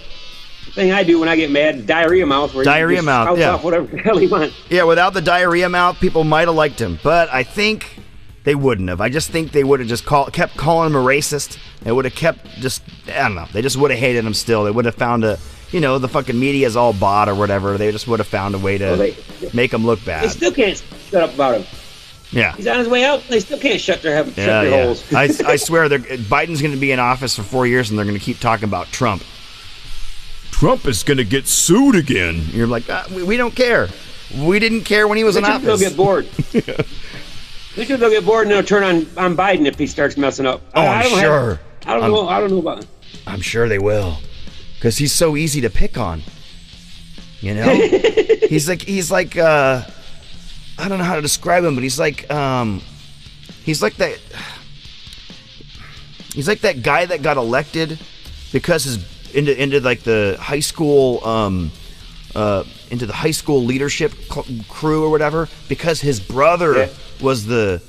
thing I do when I get mad, the diarrhea mouth, where diarrhea mouth, yeah, off whatever the hell he wants. Yeah, without the diarrhea mouth, people might have liked him, but I think they wouldn't have. I just think they would have just kept calling him a racist. They would have kept I don't know. They just would have hated him still. They would have found the fucking media is all bought or whatever. They just would have found a way to make him look bad. They still can't shut up about him. Yeah, he's on his way out. They still can't shut their holes. I swear, Biden's going to be in office for 4 years, and they're going to keep talking about Trump. Trump is going to get sued again. You're like, we don't care. We didn't care when he was in office. They'll get bored. They'll get bored, and they'll turn on Biden if he starts messing up. I'm sure. I don't know about him. I'm sure they will, because he's so easy to pick on. He's like. I don't know how to describe him, but he's like that. He's like that guy that got elected because his into like the high school into the high school leadership crew or whatever, because his brother was the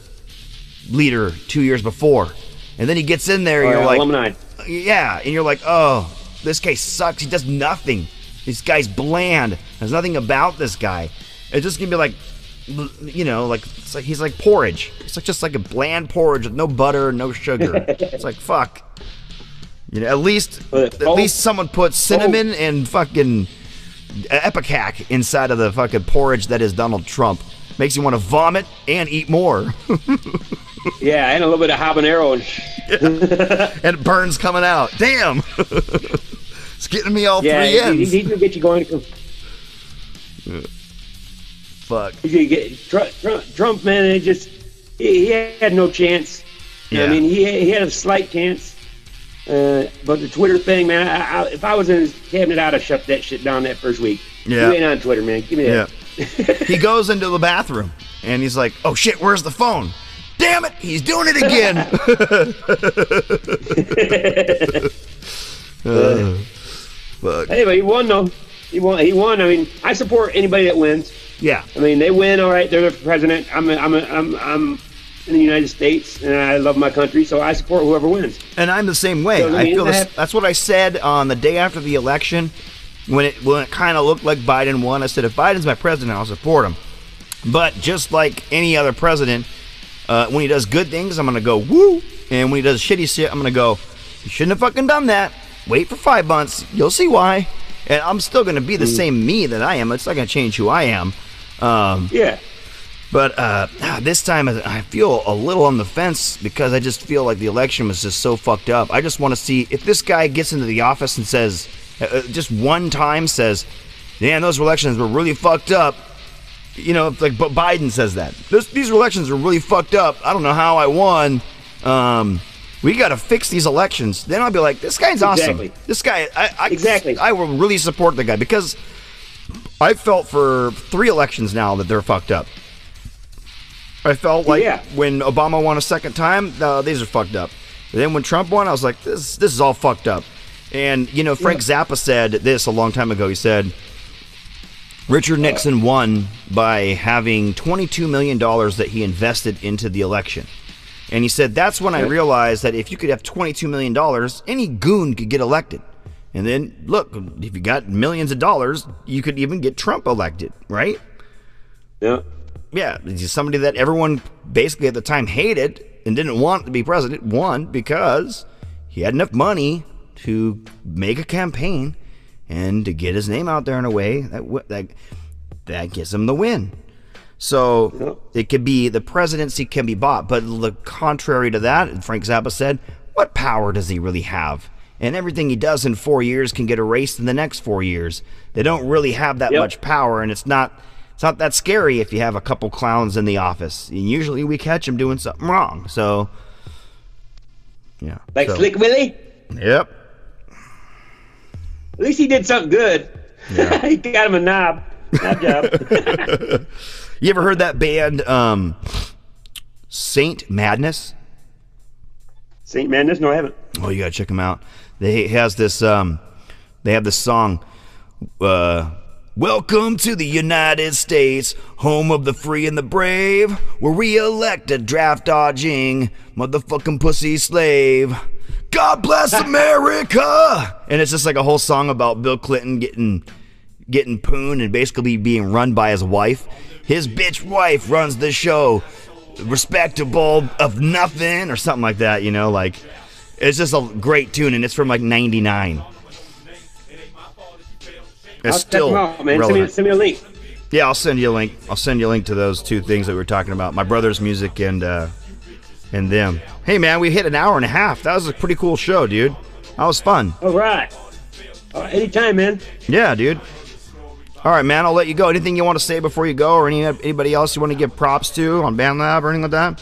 leader 2 years before, and then he gets in there and you're like, alumni. Yeah, and you're like, oh, this guy sucks. He does nothing. This guy's bland. There's nothing about this guy. It's just gonna be like, you know, like, it's like he's like porridge. It's like just like a bland porridge with no butter, no sugar. It's like, fuck. You know, at least someone put cinnamon and fucking Epicac inside of the fucking porridge that is Donald Trump. Makes you want to vomit and eat more. Yeah, and a little bit of habanero. And it burns coming out. Damn. It's getting me all three ends. He's gonna get you going. Fuck. You get Trump, man. He had no chance. Yeah. I mean, he had a slight chance. But the Twitter thing, man. If I was in his cabinet, I'd have shut that shit down that first week. Yeah. You ain't on Twitter, man. Give me that. He goes into the bathroom and he's like, "Oh shit, where's the phone? Damn it, he's doing it again." Fuck. Hey, but he won though. He won. I mean, I support anybody that wins. Yeah. I mean, they win. All right, they're the president. I'm in the United States, and I love my country, so I support whoever wins. And I'm the same way. So, I feel that's what I said on the day after the election, when it kind of looked like Biden won. I said, if Biden's my president, I'll support him. But just like any other president, when he does good things, I'm gonna go woo, and when he does shitty shit, I'm gonna go, you shouldn't have fucking done that. Wait for 5 months, you'll see why. And I'm still gonna be the same me that I am. It's not gonna change who I am. Yeah. But this time I feel a little on the fence because I just feel like the election was just so fucked up. I just want to see if this guy gets into the office and says, just one time says, "Man, those elections were really fucked up." You know, like, but Biden says that. These elections were really fucked up. I don't know how I won. We got to fix these elections. Then I'll be like, this guy's awesome. This guy, I will really support the guy because I felt for 3 elections now that they're fucked up. I felt like when Obama won a second time, these are fucked up. And then when Trump won, I was like, this is all fucked up. And, you know, Frank Zappa said this a long time ago. He said, Richard Nixon won by having $22 million that he invested into the election. And he said, that's when I realized that if you could have $22 million, any goon could get elected. And then, look, if you got millions of dollars, you could even get Trump elected, right? Yeah. Yeah, somebody that everyone basically at the time hated and didn't want to be president won because he had enough money to make a campaign and to get his name out there in a way that gets him the win. So it could be, the presidency can be bought, but the contrary to that, Frank Zappa said, what power does he really have? And everything he does in 4 years can get erased in the next 4 years. They don't really have that much power, and it's not that scary if you have a couple clowns in the office. And usually we catch them doing something wrong. So, yeah. Like Slick Willie? Yep. At least he did something good. Yeah. He got him a knob job. You ever heard that band, Saint Madness? Saint Madness? No, I haven't. Oh, you gotta check them out. They have this song, welcome to the United States, home of the free and the brave, where we elect a draft-dodging motherfucking pussy slave. God bless America! And it's just like a whole song about Bill Clinton getting pooned and basically being run by his wife. His bitch wife runs the show, respectable of nothing, or something like that, you know, like, it's just a great tune, and it's from like 99. It's still out, man. relevant. Send me a link. Yeah, I'll send you a link. I'll send you a link to those 2 things that we were talking about. My brother's music and them. Hey, man, we hit an hour and a half. That was a pretty cool show, dude. That was fun. All right. Anytime, man. Yeah, dude. All right, man, I'll let you go. Anything you want to say before you go, or anybody else you want to give props to on BandLab or anything like that?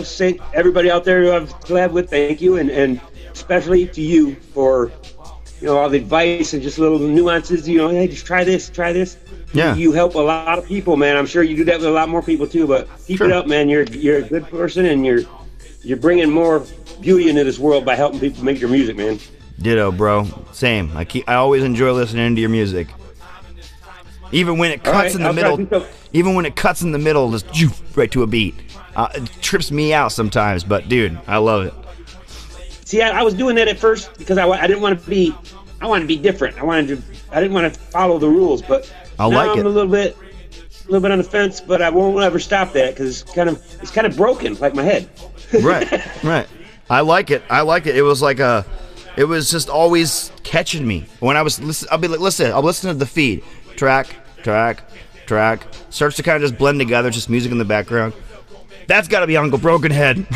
Say everybody out there who I've collabed with, thank you, and especially to you for, you know, all the advice and just little nuances. You know, hey, just try this. Yeah. You help a lot of people, man. I'm sure you do that with a lot more people too. But keep it up, man. You're a good person, and you're you're bringing more beauty into this world by helping people make their music, man. Ditto, bro. Same. I always enjoy listening to your music. Even when it cuts in the middle, even when it cuts in the middle, just right to a beat. It trips me out sometimes, but dude, I love it. See, I was doing that at first because I didn't want to be. I wanted to be different. I didn't want to follow the rules, but I now like I'm it. a little bit on the fence, but I won't ever stop that because it's kind of broken, like my head. Right. I like it. It was like it was just always catching me when I was listening. I'll be like, listen, I'll listen to the feed, track, starts to kind of just blend together, just music in the background. That's got to be Uncle Brokenhead.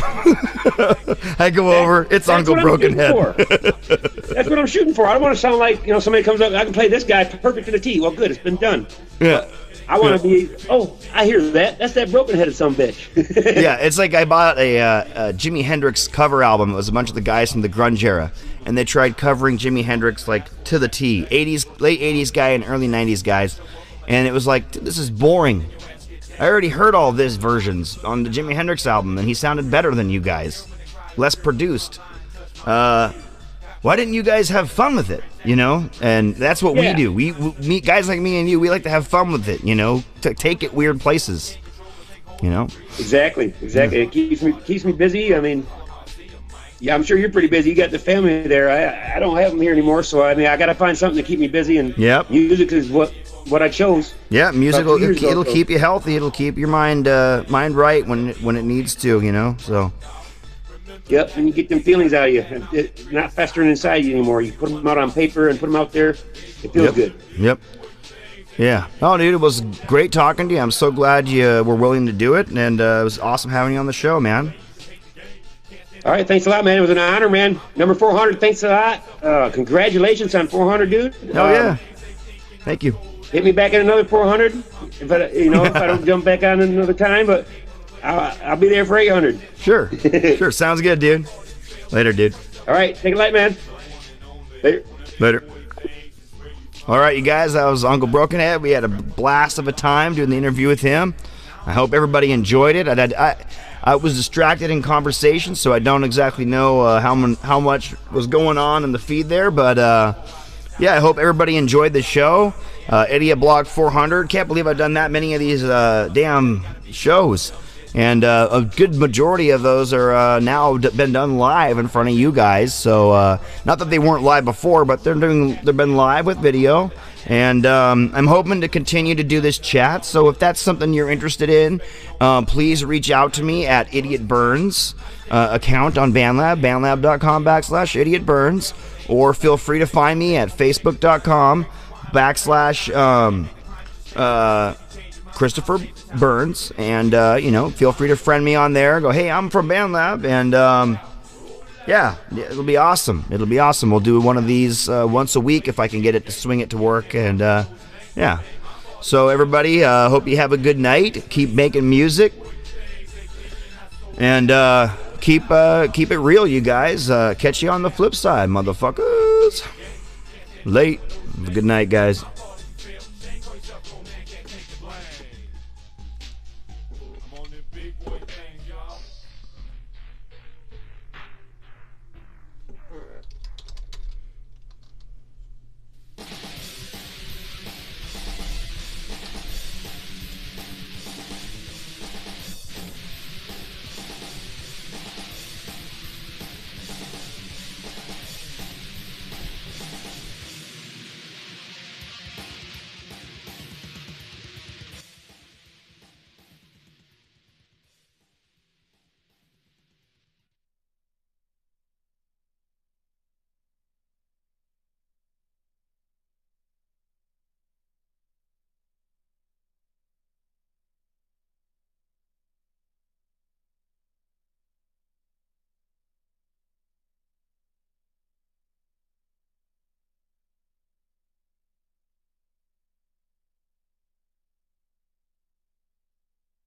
I go over, it's Uncle Brokenhead. That's what I'm shooting for. I don't want to sound like, somebody comes up, I can play this guy perfect to the T. Well, good, it's been done. Yeah. I want to be, I hear that. That's that broken-headed sumbitch. Yeah, it's like I bought a Jimi Hendrix cover album. It was a bunch of the guys from the grunge era, and they tried covering Jimi Hendrix like to the T. Late 80s guy and early 90s guys, and it was like, this is boring. I already heard all of these versions on the Jimi Hendrix album, and he sounded better than you guys. Less produced. Why didn't you guys have fun with it, And that's what we do. We guys like me and you, we like to have fun with it, to take it weird places, Exactly. Yeah. It keeps me busy. I mean, yeah, I'm sure you're pretty busy. You got the family there. I don't have them here anymore, so I got to find something to keep me busy, and music is what I chose. Yeah, music it'll keep you healthy. It'll keep your mind right when it needs to, so. Yep, and you get them feelings out of you. It's not festering inside you anymore. You put them out on paper and put them out there. It feels good. Yep. Yeah. Oh, dude, it was great talking to you. I'm so glad you were willing to do it, and it was awesome having you on the show, man. All right, thanks a lot, man. It was an honor, man. Number 400, thanks a lot. Congratulations on 400, dude. Oh, yeah. Thank you. Hit me back at another 400 if I don't jump back on another time, but I'll be there for 800. Sure. Sounds good, dude. Later, dude. All right. Take it light, man. Later. All right, you guys. That was Uncle Brokenhead. We had a blast of a time doing the interview with him. I hope everybody enjoyed it. I was distracted in conversation, so I don't exactly know how much was going on in the feed there. But, yeah, I hope everybody enjoyed the show. IdiOtBlog 400. Can't believe I've done that many of these damn shows. And a good majority of those are now been done live in front of you guys. So not that they weren't live before, but they've been live with video. And I'm hoping to continue to do this chat. So if that's something you're interested in, please reach out to me at IdiotBurns account on BandLab, bandlab.com/IdiotBurns, or feel free to find me at facebook.com/ Christopher Burns, and feel free to friend me on there. Go, hey, I'm from BandLab, and yeah, it'll be awesome. We'll do one of these once a week if I can get it to swing it to work, and yeah. So everybody, hope you have a good night. Keep making music, and keep it real, you guys. Catch you on the flip side, motherfuckers. Late. Have a good night, guys.